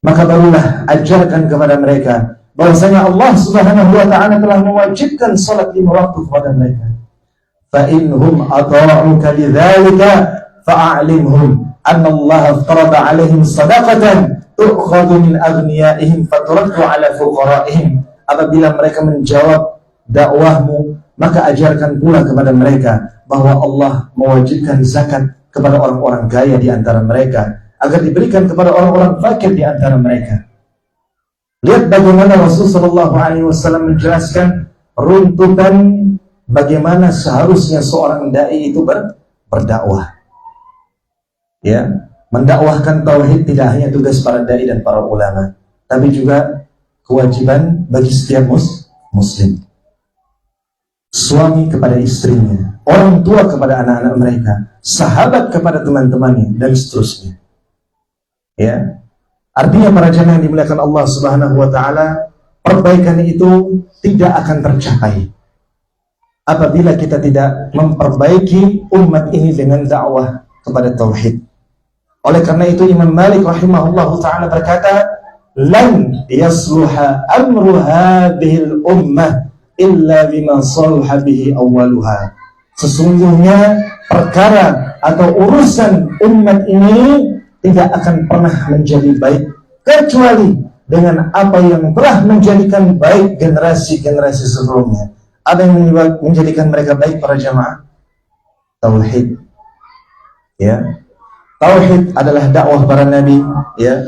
maka barulah ajarkan kepada mereka bahwasanya Allah Subhanahu wa ta'ala telah mewajibkan salat 5 waktu kepada mereka. Fa inhum ata'uka lidzalika fa'alimhum anna Allah farada 'alaihim shadaqatan tu'khadhu min aghniyaihim faturaddu 'ala fuqara'ihim. Apabila mereka menjawab dakwahmu, maka ajarkan pula kepada mereka bahwa Allah mewajibkan zakat kepada orang-orang kaya di antara mereka agar diberikan kepada orang-orang fakir di antara mereka. Lihat bagaimana Rasulullah SAW menjelaskan runtutan bagaimana seharusnya seorang dai itu berdakwah. Ya, mendakwahkan tauhid tidak hanya tugas para dai dan para ulama, tapi juga kewajiban bagi setiap muslim. Suami kepada istrinya, orang tua kepada anak-anak mereka, sahabat kepada teman-temannya, dan seterusnya. Ya, artinya para jamaah yang dimuliakan Allah Subhanahu wa ta'ala, perbaikan itu tidak akan tercapai apabila kita tidak memperbaiki umat ini dengan dakwah kepada tauhid. Oleh karena itu Imam Malik rahimahullahu ta'ala berkata, "Lan yasluha amru hadhil ummah illa bima salaha bihi awwaluha." Sesungguhnya perkara atau urusan umat ini tidak akan pernah menjadi baik kecuali dengan apa yang telah menjadikan baik generasi-generasi sebelumnya. Apa yang menjadikan mereka baik para jamaah? Tauhid. Ya. Tauhid adalah dakwah para nabi, ya.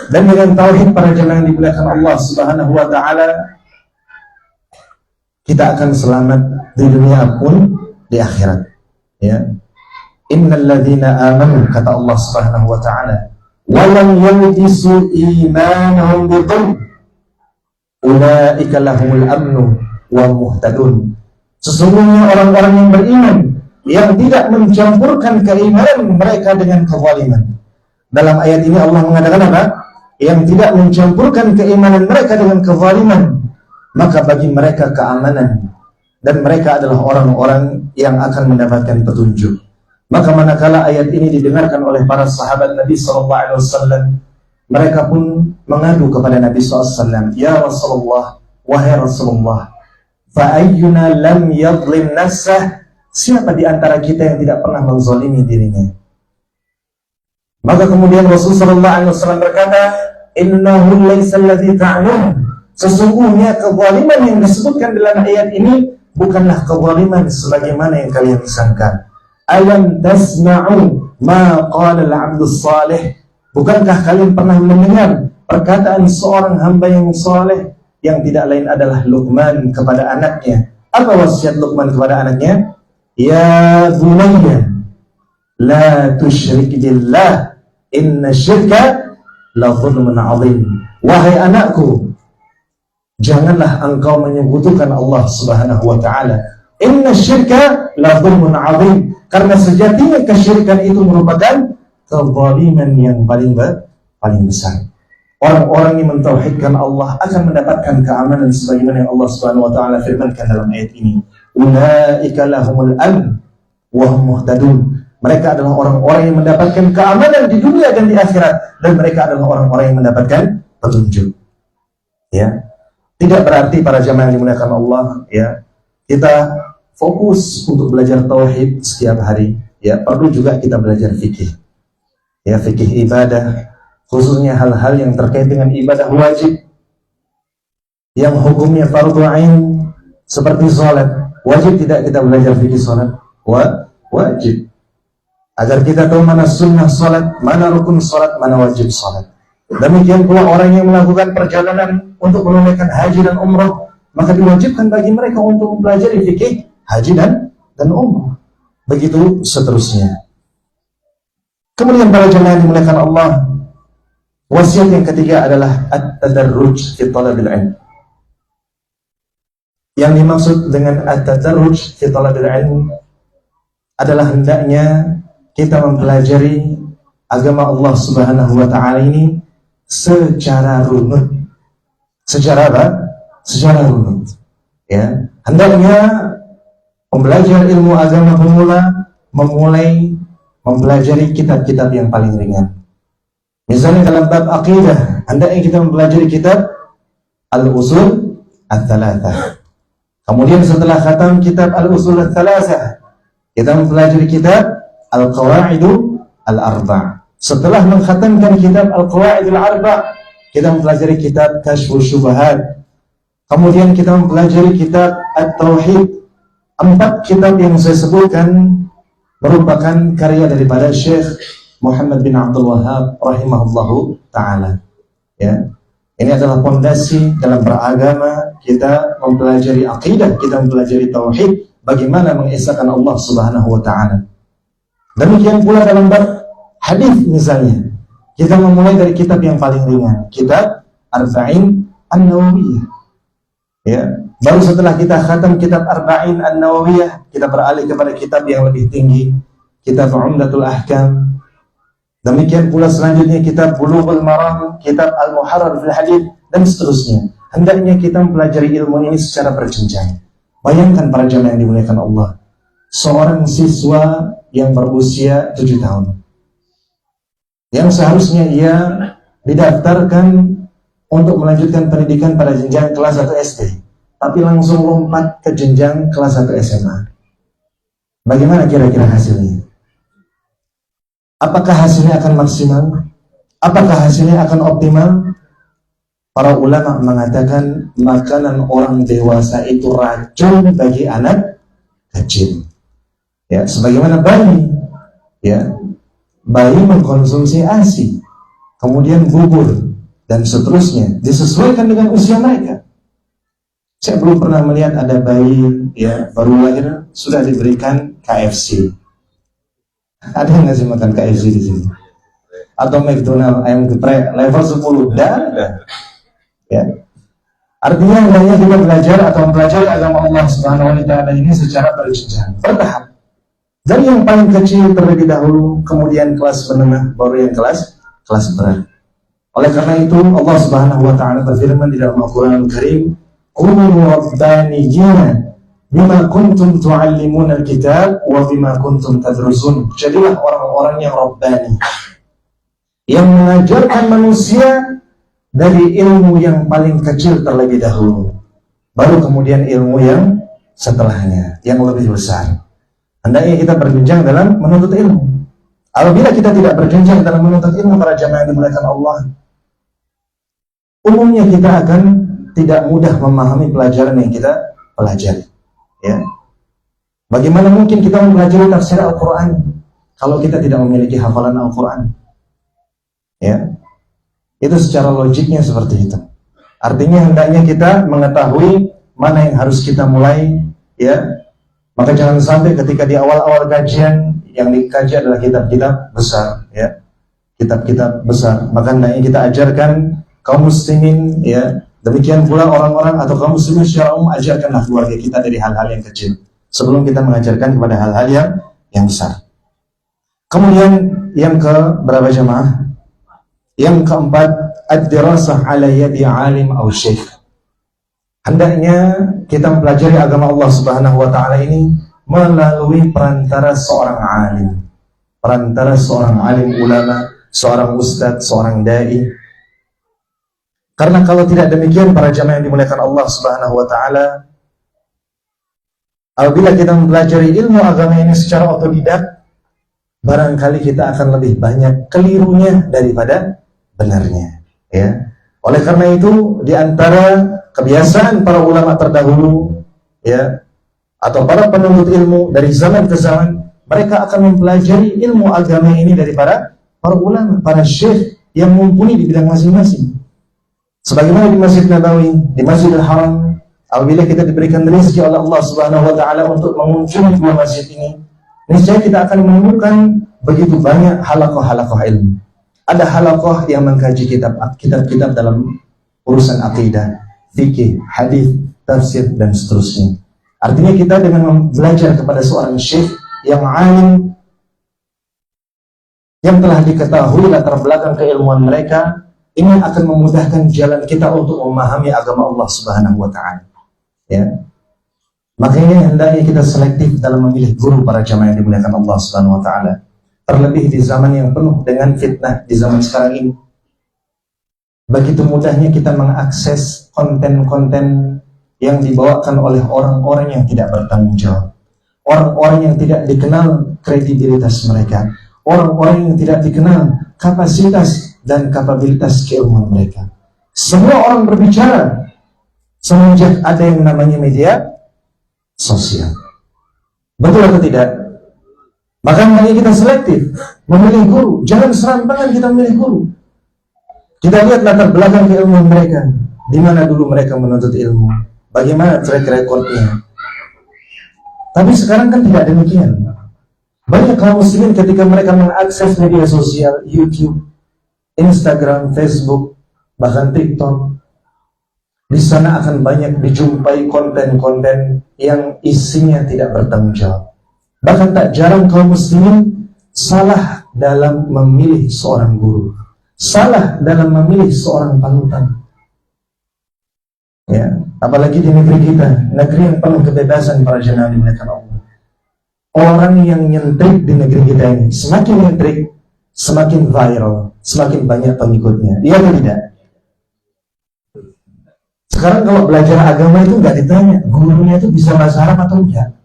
Dan dengan tauhid para jamaah yang dimuliakan Allah Subhanahu wa ta'ala, kita akan selamat di dunia pun di akhirat. Ya. Innal ladzina amanu, kata Allah Subhanahu wa ta'ala, wa lam yalbisu imanahum bidhulm ulaika lahumul amnu wa muhtadun. Sesungguhnya orang-orang yang beriman yang tidak mencampurkan keimanan mereka dengan kezaliman. Dalam ayat ini Allah mengatakan apa? Yang tidak mencampurkan keimanan mereka dengan kezaliman, maka bagi mereka keamanan, dan mereka adalah orang-orang yang akan mendapatkan petunjuk. Maka manakala ayat ini didengarkan oleh para sahabat Nabi SAW, mereka pun mengadu kepada Nabi SAW, "Ya Rasulullah, wahai Rasulullah, fa'ayyuna lam yadlim nafsah?" Siapa di antara kita yang tidak pernah menzalimi dirinya? Maka kemudian Rasulullah SAW berkata, "Innahu laysa alladhi ta'lamun." Sesungguhnya kezaliman yang disebutkan dalam ayat ini bukanlah kezaliman sebagaimana yang kalian sangka. Alam tasma'u ma qala al-'abdus salih? Bukankah kalian pernah mendengar perkataan seorang hamba yang saleh yang tidak lain adalah Luqman kepada anaknya? Apa wasiat Luqman kepada anaknya? Ya bunayya la tusyrik billah inna syirka la zulmun 'adzim. Wahai anakku, janganlah engkau menyekutukan Allah Subhanahu wa ta'ala. Inna syirka la zulmun 'adzim. Karena sejatinya kesyirikan itu merupakan kezaliman yang paling besar. Orang-orang yang mentauhidkan Allah akan mendapatkan keamanan sebagaimana yang Allah Subhanahu wa taala firmankan dalam ayat ini. Ulaika lahumul amn wa hum muhtadun. Mereka adalah orang-orang yang mendapatkan keamanan di dunia dan di akhirat, dan mereka adalah orang-orang yang mendapatkan petunjuk. Ya. Tidak berarti para jamaah yang dimuliakan Allah, ya, kita fokus untuk belajar tauhid setiap hari. Ya, perlu juga kita belajar fikih. Ya, fikih ibadah, khususnya hal-hal yang terkait dengan ibadah wajib yang hukumnya fardhu ain seperti salat. Wajib tidak kita belajar fikih salat? Wajib. Agar kita tahu mana sunnah salat, mana rukun salat, mana wajib salat. Demikian pula orang yang melakukan perjalanan untuk menunaikan haji dan umrah, maka diwajibkan bagi mereka untuk mempelajari fikih haji dan umrah. Begitu seterusnya. Kemudian para jemaah yang dimuliakan Allah, wasiat yang ketiga adalah at-tadarruj fi talabil ilm. Yang dimaksud dengan at-tadarruj fi talabil ilm adalah hendaknya kita mempelajari agama Allah Subhanahu wa taala ini secara runut. Secara apa? Secara runut. Ya, hendaknya pembelajar ilmu agama pemula memulai mempelajari kitab-kitab yang paling ringan. Misalnya dalam bab akidah, hendaknya kita mempelajari kitab Al-Usul Ats-Tsalatsah. Kemudian setelah khatam kitab Al-Usul Ats-Tsalatsah, kita mempelajari kitab Al-Qawaidu Al-Arba'. Setelah mengkhatamkan kitab Al-Qawaidul Arba', kita mempelajari kitab Kashfus Syubhat. Kemudian kita mempelajari kitab At-Tauhid. 4 kitab yang saya sebutkan merupakan karya daripada Syekh Muhammad bin Abdul Wahhab rahimahullahu ta'ala. Ya. Ini adalah fondasi dalam beragama. Kita mempelajari akidah, kita mempelajari tauhid, bagaimana mengesahkan Allah Subhanahu wa ta'ala. Demikian pula dalam bab hadis misalnya, kita memulai dari kitab yang paling ringan, kitab Arba'in An-Nawawiyah. Ya, baru setelah kita khatam kitab Arba'in An-Nawawiyah, kita beralih kepada kitab yang lebih tinggi, kitab Umdatul Ahkam. Demikian pula selanjutnya kitab Bulughul Maram, kitab Al-Muharrar fil Hadits, dan seterusnya. Hendaknya kita mempelajari ilmu ini secara berjenjang. Bayangkan para jamaah yang dimuliakan Allah, seorang siswa yang berusia 7 tahun, yang seharusnya ia didaftarkan untuk melanjutkan pendidikan pada jenjang kelas 1 SD, tapi langsung lompat ke jenjang kelas 1 SMA. Bagaimana kira-kira hasilnya? Apakah hasilnya akan maksimal? Apakah hasilnya akan optimal? Para ulama mengatakan makanan orang dewasa itu racun bagi anak kecil. Ya, sebagaimana bayi, ya, bayi mengkonsumsi ASI, kemudian bubur, dan seterusnya, disesuaikan dengan usia mereka. Saya belum pernah melihat ada bayi, ya, baru lahir sudah diberikan KFC. Ada yang ngasih makan KFC di sini? Atau McDonald ayam geprek level 10? Dan ya. Artinya hendaknya kita belajar atau mempelajari agama Allah Subhanahu wa taala ini secara berjenjang, bertahap. Dari yang paling kecil terlebih dahulu, kemudian kelas menengah, baru yang kelas berat. Oleh karena itu Allah Subhanahu wa taala berfirman di dalam Al-Qur'an Al-Karim, "Kunu rabbaniyina bima kuntum tu'allimuna al-kitab wa bima kuntum tadrusun." Jadilah orang-orang yang rabbani, yang mengajarkan manusia dari ilmu yang paling kecil terlebih dahulu, baru kemudian ilmu yang setelahnya, yang lebih besar. Hendaknya kita berjenjang dalam menuntut ilmu. Apabila kita tidak berjenjang dalam menuntut ilmu, para jamaah yang dimuliakan Allah, umumnya kita akan tidak mudah memahami pelajaran yang kita pelajari. Ya. Bagaimana mungkin kita mempelajari tafsir Al-Quran kalau kita tidak memiliki hafalan Al-Quran? Ya. Itu secara logiknya seperti itu. Artinya hendaknya kita mengetahui mana yang harus kita mulai, ya. Maka jangan sampai ketika di awal-awal kajian yang dikaji adalah kitab-kitab besar, ya, kitab-kitab besar. Maka hendaknya kita ajarkan kaum muslimin, ya, demikian pula orang-orang atau kaum muslimin secara umum, ajarkanlah keluarga kita dari hal-hal yang kecil sebelum kita mengajarkan kepada hal-hal yang besar. Kemudian yang ke berapa jemaah? Yang keempat, ad-dirasah ala yadi alim aw syekh. Hendaknya kita mempelajari agama Allah Subhanahu wa taala ini melalui perantara seorang alim. Perantara seorang alim ulama, seorang ustadz, seorang dai. Karena kalau tidak demikian, para jamaah yang dimuliakan Allah Subhanahu wa taala, apabila kita mempelajari ilmu agama ini secara otodidak, barangkali kita akan lebih banyak kelirunya daripada benarnya, ya. Oleh karena itu, di antara kebiasaan para ulama terdahulu, ya, atau para penuntut ilmu dari zaman ke zaman, mereka akan mempelajari ilmu agama ini dari para ulama, para syekh yang mumpuni di bidang masing-masing. Sebagaimana di Masjid Nabawi, di Masjidil Haram, apabila kita diberikan rezeki oleh Allah Subhanahu wa taala untuk mengunjungi dua masjid ini, niscaya kita akan menemukan begitu banyak halaqah-halaqah ilmu. Ada halaqah yang mengkaji kitab-kitab dalam urusan akidah, fikih, hadis, tafsir, dan seterusnya. Artinya kita dengan belajar kepada seorang syekh yang alim, yang telah diketahui latar belakang keilmuan mereka, ini akan memudahkan jalan kita untuk memahami agama Allah Subhanahu wa taala. Ya. Makanya hendaknya kita selektif dalam memilih guru, para jamaah yang dimuliakan Allah Subhanahu wa taala. Terlebih di zaman yang penuh dengan fitnah di zaman sekarang ini. Begitu mudahnya kita mengakses konten-konten yang dibawakan oleh orang-orang yang tidak bertanggung jawab. Orang-orang yang tidak dikenal kredibilitas mereka. Orang-orang yang tidak dikenal kapasitas dan kapabilitas keilmuan mereka. Semua orang berbicara semenjak ada yang namanya media sosial. Betul atau tidak? Makanya kita selektif memilih guru. Jangan serampangan kita memilih guru. Kita lihat latar belakang keilmuan mereka. Di mana dulu mereka menuntut ilmu, bagaimana track recordnya. Tapi sekarang kan tidak demikian. Banyak kaum muslimin ketika mereka mengakses media sosial, YouTube, Instagram, Facebook, bahkan TikTok, di sana akan banyak dijumpai konten-konten yang isinya tidak bertanggung jawab. Bahkan tak jarang kaum muslimin salah dalam memilih seorang guru, salah dalam memilih seorang panutan. Ya, apalagi di negeri kita, negeri yang penuh kebebasan, para jemaah dimuliakan Allah. Orang yang nyentrik di negeri kita ini, semakin nyentrik, semakin viral, semakin banyak pengikutnya. Iya atau tidak? Sekarang kalau belajar agama itu nggak ditanya, gurunya itu bisa bahasa Arab atau enggak.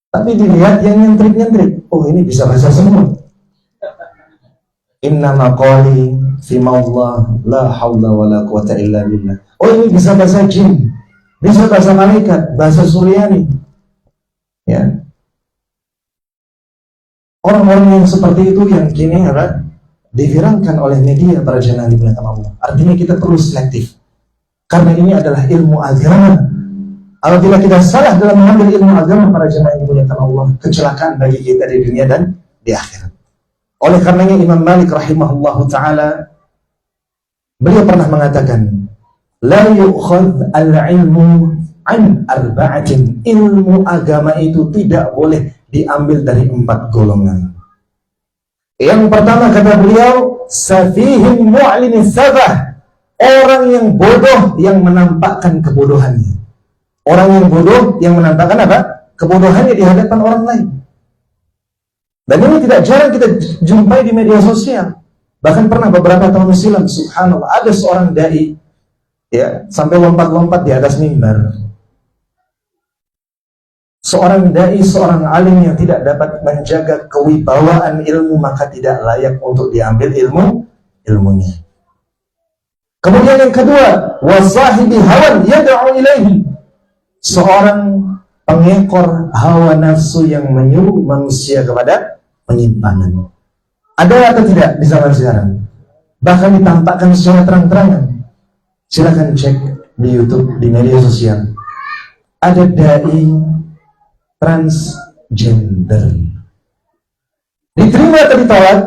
Tapi dilihat yang nyentrik-nyentrik, oh ini bisa bahasa semua. Inna maqali fima Allah la hawla wa la quwata illa billah. Oh ini bisa bahasa jin, bisa bahasa malaikat, bahasa Suryani. Ya. Orang-orang yang seperti itu yang kini diviralkan oleh media, para jemaah dimuliakan Allah. Artinya kita perlu selektif. Karena ini adalah ilmu agama. Apabila kita salah dalam mengambil ilmu agama, para jemaah yang dimuliakan Allah, kecelakaan bagi kita di dunia dan di akhirat. Oleh karenanya Imam Malik rahimahullahu taala, beliau pernah mengatakan, la yu'khadh al-ilmu an arba'atin. Ilmu agama itu tidak boleh diambil dari 4 golongan. Yang pertama kata beliau, safihim mu'lin sabah. Orang yang bodoh yang menampakkan kebodohannya. Orang yang bodoh yang menampakkan apa? Kebodohannya di hadapan orang lain. Dan ini tidak jarang kita jumpai di media sosial. Bahkan pernah beberapa tahun silam, subhanallah, ada seorang dai, ya, sampai lompat-lompat di atas mimbar. Seorang dai, seorang alim yang tidak dapat menjaga kewibawaan ilmu, maka tidak layak untuk diambil ilmunya. Kemudian yang kedua, wasahibi hawan yad'u ilaihi. Seorang pengekor hawa nafsu yang menyuruh manusia kepada penyimpangan. Ada atau tidak di zaman sekarang? Bahkan ditampakkan secara terang-terangan. Silakan cek di YouTube, di media sosial. Ada dai transgender. Diterima atau ditolak?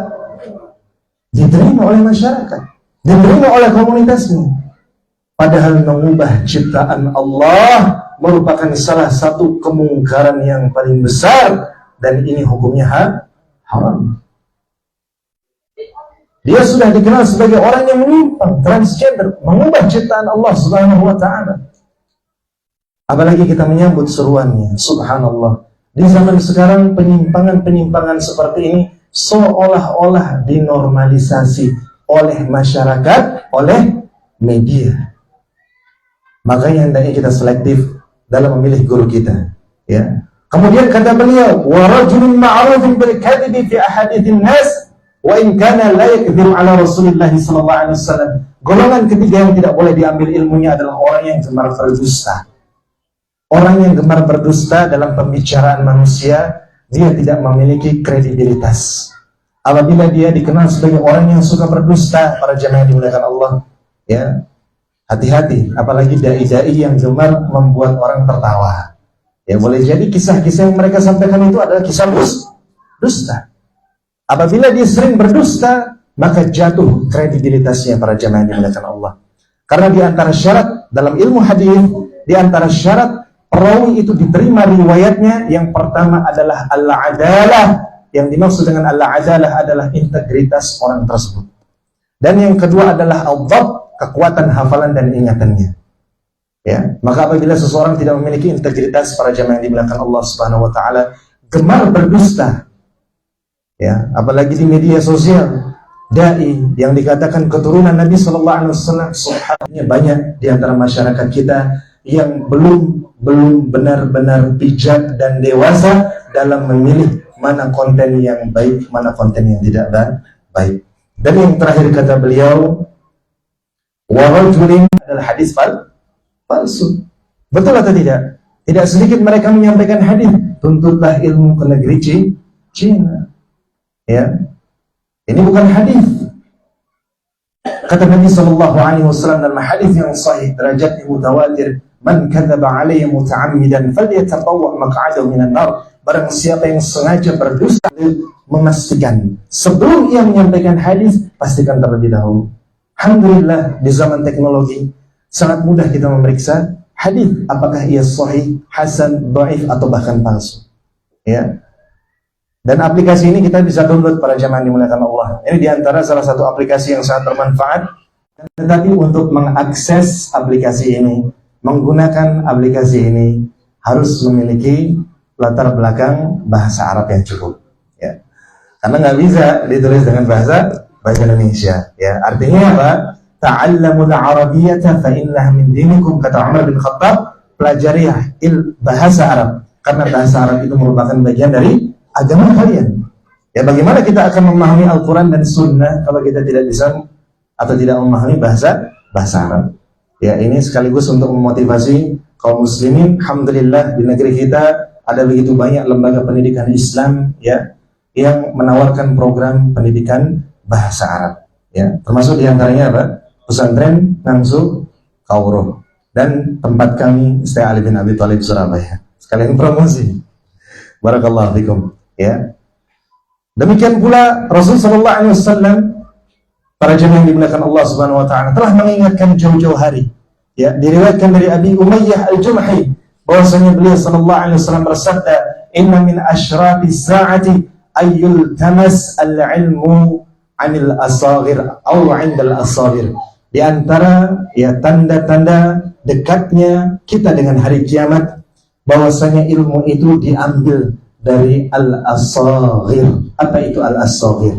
Diterima oleh masyarakat, diterima oleh komunitasnya. Padahal mengubah ciptaan Allah merupakan salah satu kemungkaran yang paling besar, dan ini hukumnya haram. Dia sudah dikenal sebagai orang yang menyimpang, transgender, mengubah ciptaan Allah Subhanahu wa taala. Apalagi kita menyambut seruannya, subhanallah. Di zaman sekarang penyimpangan-penyimpangan seperti ini seolah-olah dinormalisasi oleh masyarakat, oleh media. Makanya hendaknya kita selektif dalam memilih guru kita, ya. Kemudian kata beliau, wa rajulun ma'rufun bil kadhibi fi ahaditsin nas wa in kana la yakdzibu ala Rasulillah sallallahu alaihi wasallam. Golongan ketiga yang tidak boleh diambil ilmunya adalah orang yang gemar berdusta. Orang yang gemar berdusta dalam pembicaraan manusia, dia tidak memiliki kredibilitas. Apabila dia dikenal sebagai orang yang suka berdusta, para jemaah yang dimuliakan Allah, ya, hati-hati. Apalagi dai-dai yang gemar membuat orang tertawa. Ya, boleh jadi kisah-kisah yang mereka sampaikan itu adalah kisah dusta. Apabila dia sering berdusta, maka jatuh kredibilitasnya, para jemaah yang dimuliakan Allah. Karena di antara syarat dalam ilmu hadis, di antara syarat perawi itu diterima riwayatnya, yang pertama adalah al-adalah. Yang dimaksud dengan al-adalah adalah integritas orang tersebut. Dan yang kedua adalah al-dhabt, kekuatan hafalan dan ingatannya. Ya, maka apabila seseorang tidak memiliki integritas, para jemaah yang dimuliakan Allah Subhanahu wa taala, gemar berdusta. Ya, apalagi di media sosial, dai yang dikatakan keturunan Nabi sallallahu alaihi wasallam, subhanallah, banyak di antara masyarakat kita yang belum benar-benar bijak dan dewasa dalam memilih mana konten yang baik, mana konten yang tidak baik. Dan yang terakhir kata beliau, wa rajulin adalah hadis palsu. Betul atau tidak? Tidak sedikit mereka menyampaikan hadis, tuntutlah ilmu ke negeri Cina. Ya, ini bukan hadis. Kata Nabi sallallahu alaihi wasallam dalam hadis yang sahih, derajatnya mutawatir, man kadzaba alayya muta'ammidan falyatabawwa maq'adahu minan nar. Barang siapa yang sengaja berdusta, memastikan sebelum ia menyampaikan hadis, pastikan terlebih dahulu. Alhamdulillah, di zaman teknologi sangat mudah kita memeriksa hadis apakah ia sahih, hasan, dhaif atau bahkan palsu. Ya. Dan aplikasi ini kita bisa download, para jamaah dimuliakan Allah. Ini diantara salah satu aplikasi yang sangat bermanfaat. Tetapi untuk mengakses aplikasi ini, menggunakan aplikasi ini, harus memiliki latar belakang bahasa Arab yang cukup. Ya. Karena nggak bisa ditulis dengan bahasa Indonesia. Ya. Artinya apa? Ta'allamul arabiyyata fa innaha min dinikum, kata Umar bin Khattab. Pelajari bahasa Arab, karena bahasa Arab itu merupakan bagian dari agama kalian. Ya, bagaimana kita akan memahami Al-Quran dan Sunnah kalau kita tidak bisa atau tidak memahami bahasa Arab? Ya, ini sekaligus untuk memotivasi kaum muslimin. Alhamdulillah, di negeri kita ada begitu banyak lembaga pendidikan Islam, ya, yang menawarkan program pendidikan bahasa Arab. Ya, termasuk diantaranya apa? Pesantren Nangsu Kauro dan tempat kami Ustaz Ali bin Abi Thalib Surabaya. Sekalian promosi. Barakallahu fikum. Ya. Demikian pula Rasul sallallahu alaihi wasallam, para jemaah yang dimuliakan Allah Subhanahu wa taala, telah mengingatkan jauh-jauh hari. Ya, diriwayatkan dari Abi Umayyah Al-Jumahi bahwasanya beliau sallallahu alaihi wasallam bersabda, "Inna min asyrati sa'ati ayyul tamas al-ilmu 'anil asaghir aw 'indal asaghir." Di antara ya tanda-tanda dekatnya kita dengan hari kiamat, bahwasanya ilmu itu diambil dari al-asaghir. Apa itu al-asaghir?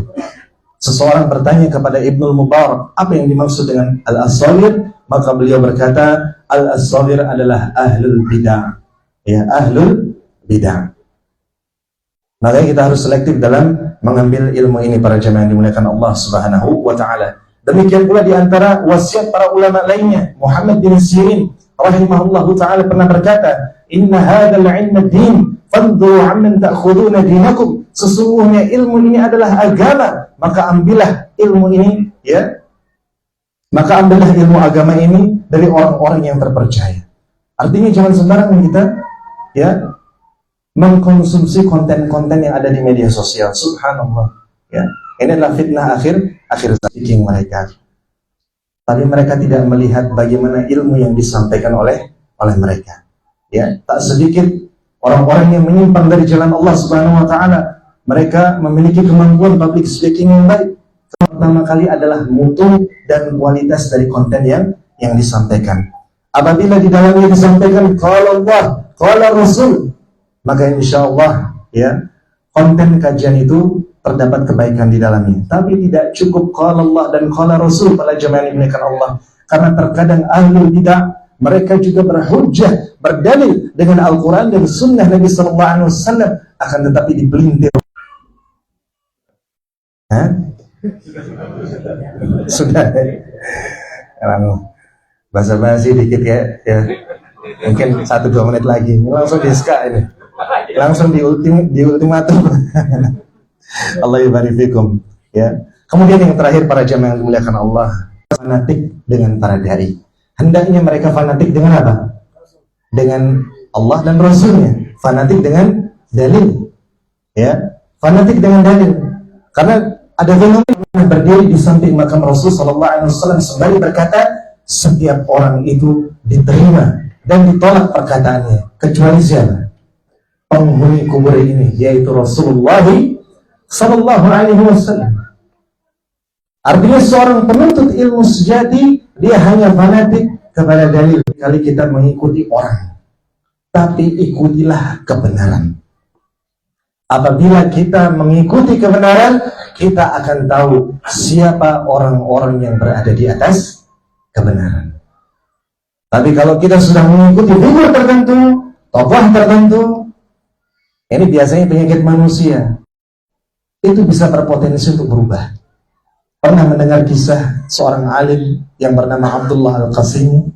Seseorang bertanya kepada Ibnul Mubarak, apa yang dimaksud dengan al-asaghir? Maka beliau berkata, al-asaghir adalah ahlul bid'ah. Ya, ahlul bid'ah. Makanya kita harus selektif dalam mengambil ilmu ini, para jemaah yang dimuliakan Allah Subhanahu wa taala. Demikian pula di antara wasiat para ulama lainnya, Muhammad bin Sirin rahimahullahu taala pernah berkata, "Inna hadzal 'ilma din, fanzuru 'amman ta'khuduna dinakum." Sesungguhnya ilmu ini adalah agama, maka ambillah ilmu ini, ya. Maka ambillah ilmu agama ini dari orang-orang yang terpercaya. Artinya jangan sembarangan kita, ya, mengkonsumsi konten-konten yang ada di media sosial. Subhanallah, ya. Ini adalah fitnah akhir thinking mereka. Tapi mereka tidak melihat bagaimana ilmu yang disampaikan oleh mereka. Ya, tak sedikit orang-orang yang menyimpang dari jalan Allah Subhanahu wa taala, mereka memiliki kemampuan public speaking yang baik. Pertama kali adalah mutu dan kualitas dari konten yang disampaikan. Apabila di dalamnya disampaikan qala Allah, qala Rasul, maka insya Allah ya konten kajian itu terdapat kebaikan di dalamnya. Tapi tidak cukup qala Allah dan qala Rasul pada jemaah yang dimuliakan Allah, karena terkadang ahlul bidah mereka juga berhujjah, berdalil dengan Al-Quran dan Sunnah Nabi Sallallahu Alaihi Wasallam, akan tetapi dipelintir. Sudah, basa-basi dikit ya. Mungkin 1-2 menit lagi, langsung diska ini, langsung di ultimatum. Allah yubarik fikum. Ya. Kemudian yang terakhir, para jamaah yang dimuliakan Allah, fanatik dengan para dai. Hendaknya mereka fanatik dengan apa? Dengan Allah dan Rasulnya. Fanatik dengan dalil. Ya, fanatik dengan dalil. Karena ada fenomena berdiri di samping makam Rasul Sallallahu Alaihi Wasallam sembari berkata, setiap orang itu diterima dan ditolak perkataannya, kecuali siapa? Penghuni kubur ini, yaitu Rasulullah Sallallahu Alaihi Wasallam. Artinya seorang penuntut ilmu sejati, dia hanya fanatik kepada dalil. Kali kita mengikuti orang, tapi ikutilah kebenaran. Apabila kita mengikuti kebenaran, kita akan tahu siapa orang-orang yang berada di atas kebenaran. Tapi kalau kita sudah mengikuti figur tertentu, tokoh tertentu, ini biasanya penyakit manusia, itu bisa berpotensi untuk berubah. Pernah mendengar kisah seorang alim yang bernama Abdullah Al-Qasimi,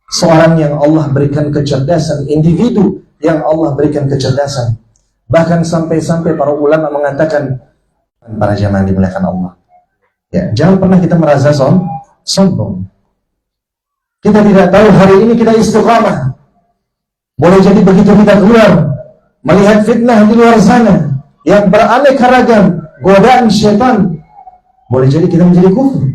seorang yang Allah berikan kecerdasan, individu yang Allah berikan kecerdasan. Bahkan sampai-sampai para ulama mengatakan, para jamaah dimuliakan Allah, ya, jangan pernah kita merasa sombong. Kita tidak tahu hari ini kita istiqamah. Boleh jadi begitu kita keluar, melihat fitnah di luar sana yang beraneka ragam, godaan syaitan, boleh jadi kita menjadi kufur.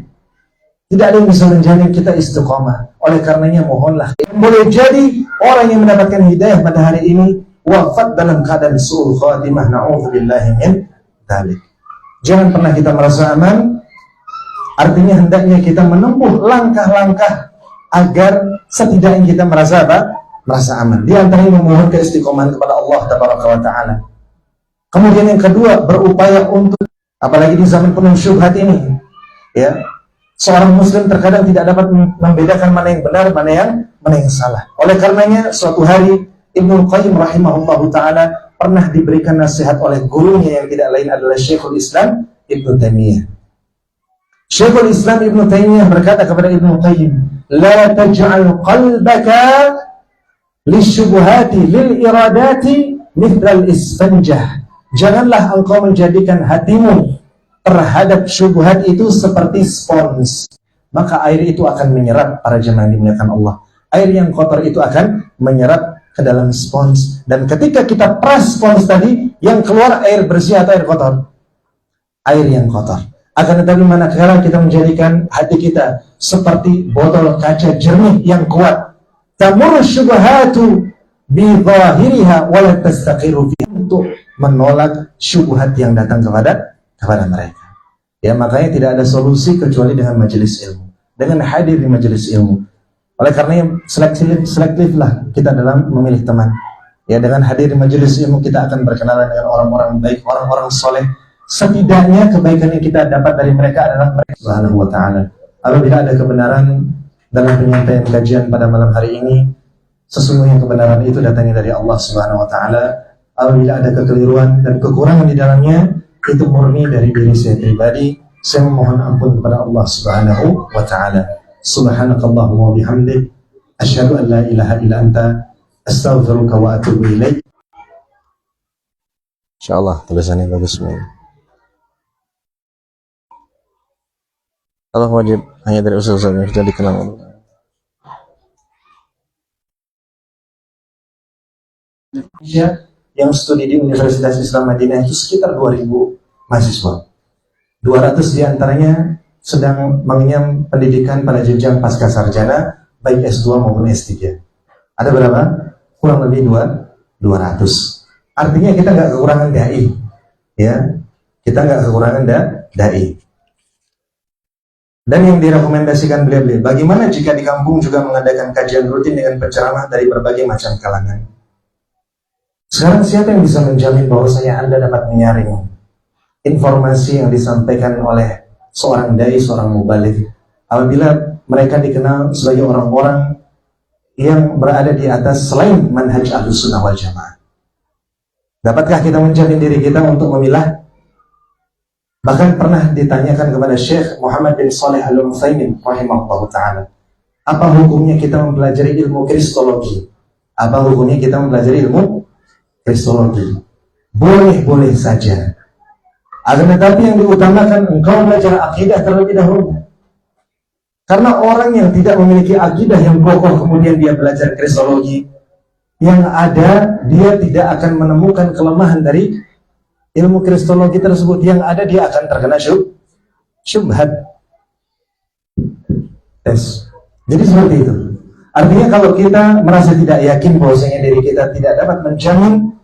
Tidak ada yang bisa menjamin kita istiqamah. Oleh karenanya mohonlah, boleh jadi orang yang mendapatkan hidayah pada hari ini wafat dalam keadaan su'ul khatimah, na'udzubillahi min dzalik. Jangan pernah kita merasa aman. Artinya hendaknya kita menempuh langkah-langkah agar setidaknya kita merasa apa? Merasa aman. Di antaranya memohon keistiqomahan kepada Allah Tabaraka wa Ta'ala. Kemudian yang kedua, berupaya untuk, apalagi di zaman penuh syubhat ini, ya, seorang muslim terkadang tidak dapat membedakan mana yang benar, mana yang salah. Oleh karenanya suatu hari Ibnu Qayyim rahimahullahu ta'ala pernah diberikan nasihat oleh gurunya yang tidak lain adalah Syekhul Islam Ibnu Taimiyah. Syekhul Islam Ibnu Taimiyah berkata kepada Ibnu Qayyim, la taj'al qalbaka lisyubuhati lil iradati mithlal isfanjah. Janganlah engkau menjadikan hatimu terhadap syubhat itu seperti spons, maka air itu akan menyerap. Para jemaah dimuliakan Allah, air yang kotor itu akan menyerap ke dalam spons, dan ketika kita peras spons tadi, yang keluar air bersih atau air kotor? Air yang kotor. Akan tetapi manakala kita menjadikan hati kita seperti botol kaca jernih yang kuat, tamur syubhatu bi zahiriha wa la tastaqiru fi, untuk menolak syubhat yang datang kepada mereka. Ya, makanya tidak ada solusi kecuali dengan majelis ilmu, dengan hadir di majelis ilmu. Oleh karena selektif lah kita dalam memilih teman. Ya, dengan hadir di majelis ilmu kita akan berkenalan dengan orang-orang baik, orang-orang soleh. Setidaknya kebaikan yang kita dapat dari mereka adalah mereka Subhanahu wa ta'ala. Apabila ada kebenaran dalam penyampaian kajian pada malam hari ini, sesungguhnya kebenaran itu datangnya dari Allah Subhanahu wa ta'ala. Apabila ada kekeliruan dan kekurangan di dalamnya, itu murni dari diri saya pribadi. Saya memohon ampun kepada Allah Subhanahu wa ta'ala. Subhanakallahumma wa bihamdik, asyhadu an la ilaha illa anta, astaghfiruka wa atubu ilaik. Insyaallah tulisannya bagus semua. Allah wajib hanya dari ustaz-ustaz yang sudah dikenal. Yang studi di Universitas Islam Madinah itu sekitar 2000 mahasiswa. 200 diantaranya sedang mengenyam pendidikan pada jenjang pasca sarjana, baik S2 maupun S3. Ada berapa? Kurang lebih 200. Artinya kita nggak kekurangan dai. Ya, kita nggak kekurangan dai. Dan yang direkomendasikan beliau, bagaimana jika di kampung juga mengadakan kajian rutin dengan penceramah dari berbagai macam kalangan? Sekarang siapa yang bisa menjamin bahwasanya Anda dapat menyaring informasi yang disampaikan oleh seorang dai, seorang mubaligh, apabila mereka dikenal sebagai orang-orang yang berada di atas selain manhaj Ahlussunnah wal Jamaah? Dapatkah kita menjamin diri kita untuk memilah? Bahkan pernah ditanyakan kepada Syekh Muhammad bin Shalih Al-Utsaimin rahimahullah ta'ala, apa hukumnya kita mempelajari ilmu kristologi? Apa hukumnya kita mempelajari ilmu kristologi? Boleh-boleh saja. Akan tetapi yang diutamakan engkau belajar akidah terlebih dahulu. Karena orang yang tidak memiliki akidah yang kokoh kemudian dia belajar kristologi, yang ada dia tidak akan menemukan kelemahan dari ilmu kristologi tersebut. Yang ada dia akan terkena syubhat. Yes. Jadi seperti itu. Artinya kalau kita merasa tidak yakin bahwasanya diri kita tidak dapat menjamin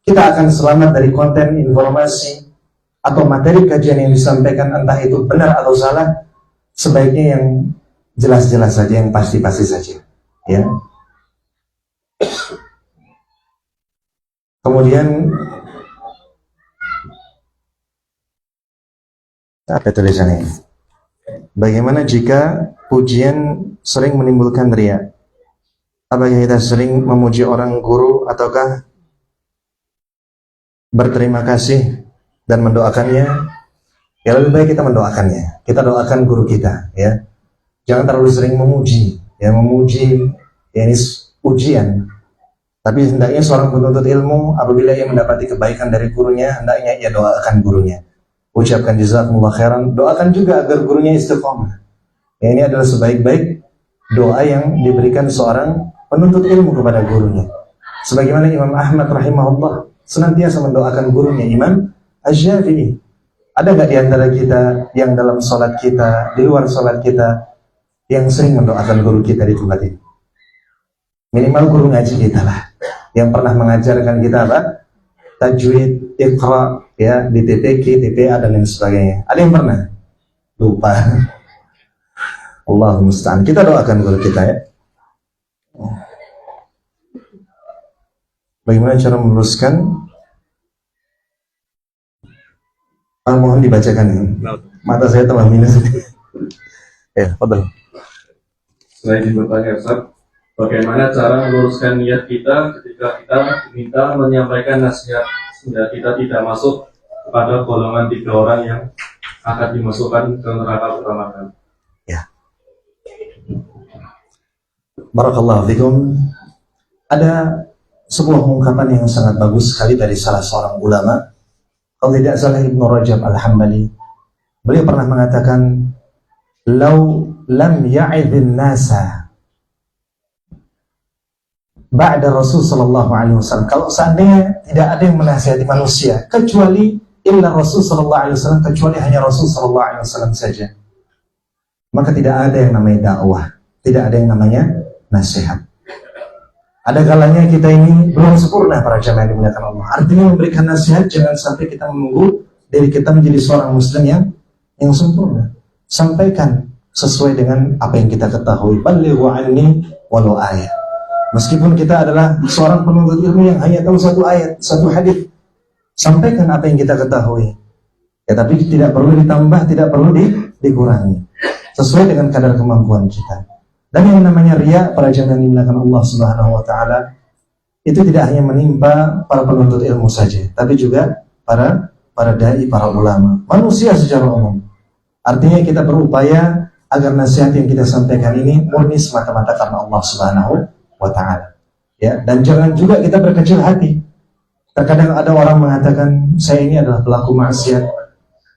kita akan selamat dari konten informasi atau materi kajian yang disampaikan, entah itu benar atau salah, sebaiknya yang jelas-jelas saja, yang pasti-pasti saja, ya. Kemudian apa tulisannya? Bagaimana jika pujian sering menimbulkan riya? Apakah kita sering memuji orang guru ataukah berterima kasih dan mendoakannya? Ya, lebih baik kita mendoakannya. Kita doakan guru kita, ya. Jangan terlalu sering memuji, ya. Memuji, ya, ini ujian. Tapi hendaknya seorang penuntut ilmu apabila ia mendapati kebaikan dari gurunya, hendaknya ia doakan gurunya. Ucapkan jazakumullah khairan, doakan juga agar gurunya istiqomah. Ya, ini adalah sebaik-baik doa yang diberikan seorang penuntut ilmu kepada gurunya. Sebagaimana Imam Ahmad rahimahullah senantiasa mendoakan gurunya, Imam Asy-Syafi'i. Ada nggak di antara kita yang dalam sholat kita, di luar sholat kita, yang sering mendoakan guru kita di tempat ini? Minimal guru ngaji kita lah, yang pernah mengajarkan kita apa? Tajwid, Iqra, ya, di TPQ, TPA dan lain sebagainya. Ada yang pernah? Lupa. Allahumma musta'an. Kita doakan guru kita, ya. Bagaimana cara meluruskan? Mohon dibacakan ini. Mata saya tambah minus. Ya, padahal. Selain bertanya, Ustaz, bagaimana cara meluruskan niat kita ketika kita diminta menyampaikan nasihat sehingga kita tidak masuk kepada golongan 3 orang yang akan dimasukkan ke neraka pertama kali? Ya. Barakallahu fikum. Ada sebuah ungkapan yang sangat bagus sekali dari salah seorang ulama. Kalau tidak salah Ibnu Rajab Al-Hambali. Beliau pernah mengatakan, "Lau lam ya'idhin nasa ba'da Rasul sallallahu alaihi wasallam." Kalau seandainya tidak ada yang menasihati manusia kecuali illa Rasul sallallahu alaihi wasallam, kecuali hanya Rasul sallallahu alaihi wasallam saja, maka tidak ada yang namanya dakwah, tidak ada yang namanya nasihat. Ada kalanya kita ini belum sempurna para jamaah yang dimuliakan Allah. Artinya memberikan nasihat jangan sampai kita menunggu diri kita menjadi seorang muslim yang sempurna. Sampaikan sesuai dengan apa yang kita ketahui. Balighu anni walau ayat. Meskipun kita adalah seorang penuntut ilmu yang hanya tahu satu ayat, satu hadis, sampaikan apa yang kita ketahui. Ya, tapi tidak perlu ditambah, tidak perlu dikurangi. Sesuai dengan kadar kemampuan kita. Dan yang namanya riya, para jamaah yang dimuliakan Allah Subhanahu wa taala, itu tidak hanya menimpa para penuntut ilmu saja, tapi juga para dai, para ulama, manusia secara umum. Artinya kita berupaya agar nasihat yang kita sampaikan ini murni semata-mata karena Allah Subhanahu wa taala. Ya, dan jangan juga kita berkecil hati. Terkadang ada orang mengatakan, saya ini adalah pelaku maksiat,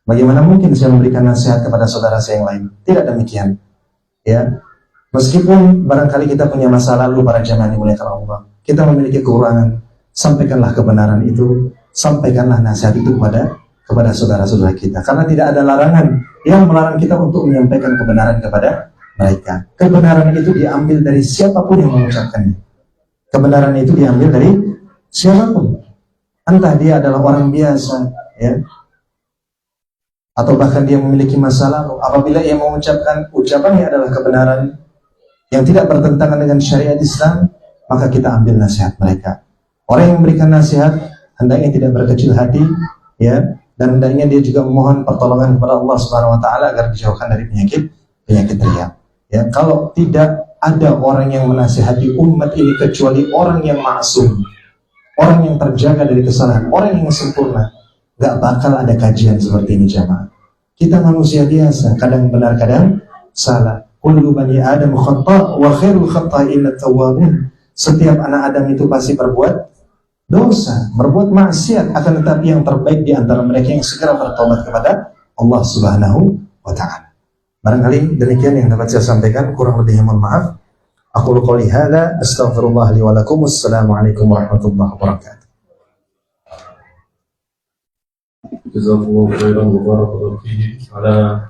bagaimana mungkin saya memberikan nasihat kepada saudara saya yang lain? Tidak demikian. Ya. Meskipun barangkali kita punya masa lalu para jamaah yang dimuliakan Allah, kita memiliki kekurangan, sampaikanlah kebenaran itu, sampaikanlah nasihat itu kepada saudara-saudara kita. Karena tidak ada larangan yang melarang kita untuk menyampaikan kebenaran kepada mereka. Kebenaran itu diambil dari siapapun yang mengucapkannya. Kebenaran itu diambil dari siapapun. Entah dia adalah orang biasa, ya, atau bahkan dia memiliki masa lalu, apabila ia mengucapkan ucapannya adalah kebenaran yang tidak bertentangan dengan syariat Islam, maka kita ambil nasihat mereka. Orang yang memberikan nasihat hendaknya tidak berkecil hati, ya, dan hendaknya dia juga memohon pertolongan kepada Allah Subhanahu wa taala agar dijauhkan dari penyakit riya. Ya, kalau tidak ada orang yang menasihati umat ini kecuali orang yang maksum, orang yang terjaga dari kesalahan, orang yang sempurna, gak bakal ada kajian seperti ini jamaah. Kita manusia biasa, kadang benar kadang salah. Kullu bani Adam khata' wa khairul khata'in at-tawwabun. Setiap anak Adam itu pasti berbuat dosa, berbuat maksiat, akan tetapi yang terbaik di antara mereka yang segera bertobat kepada Allah Subhanahu wa taala. Barangkali demikian yang dapat saya sampaikan, kurang lebihnya mohon maaf. Aqulu qouli hadza astaghfirullah li wa lakum. Wassalamualaikum warahmatullahi wabarakatuh. Jazakumullahu khairan wa barakallahu fihi ala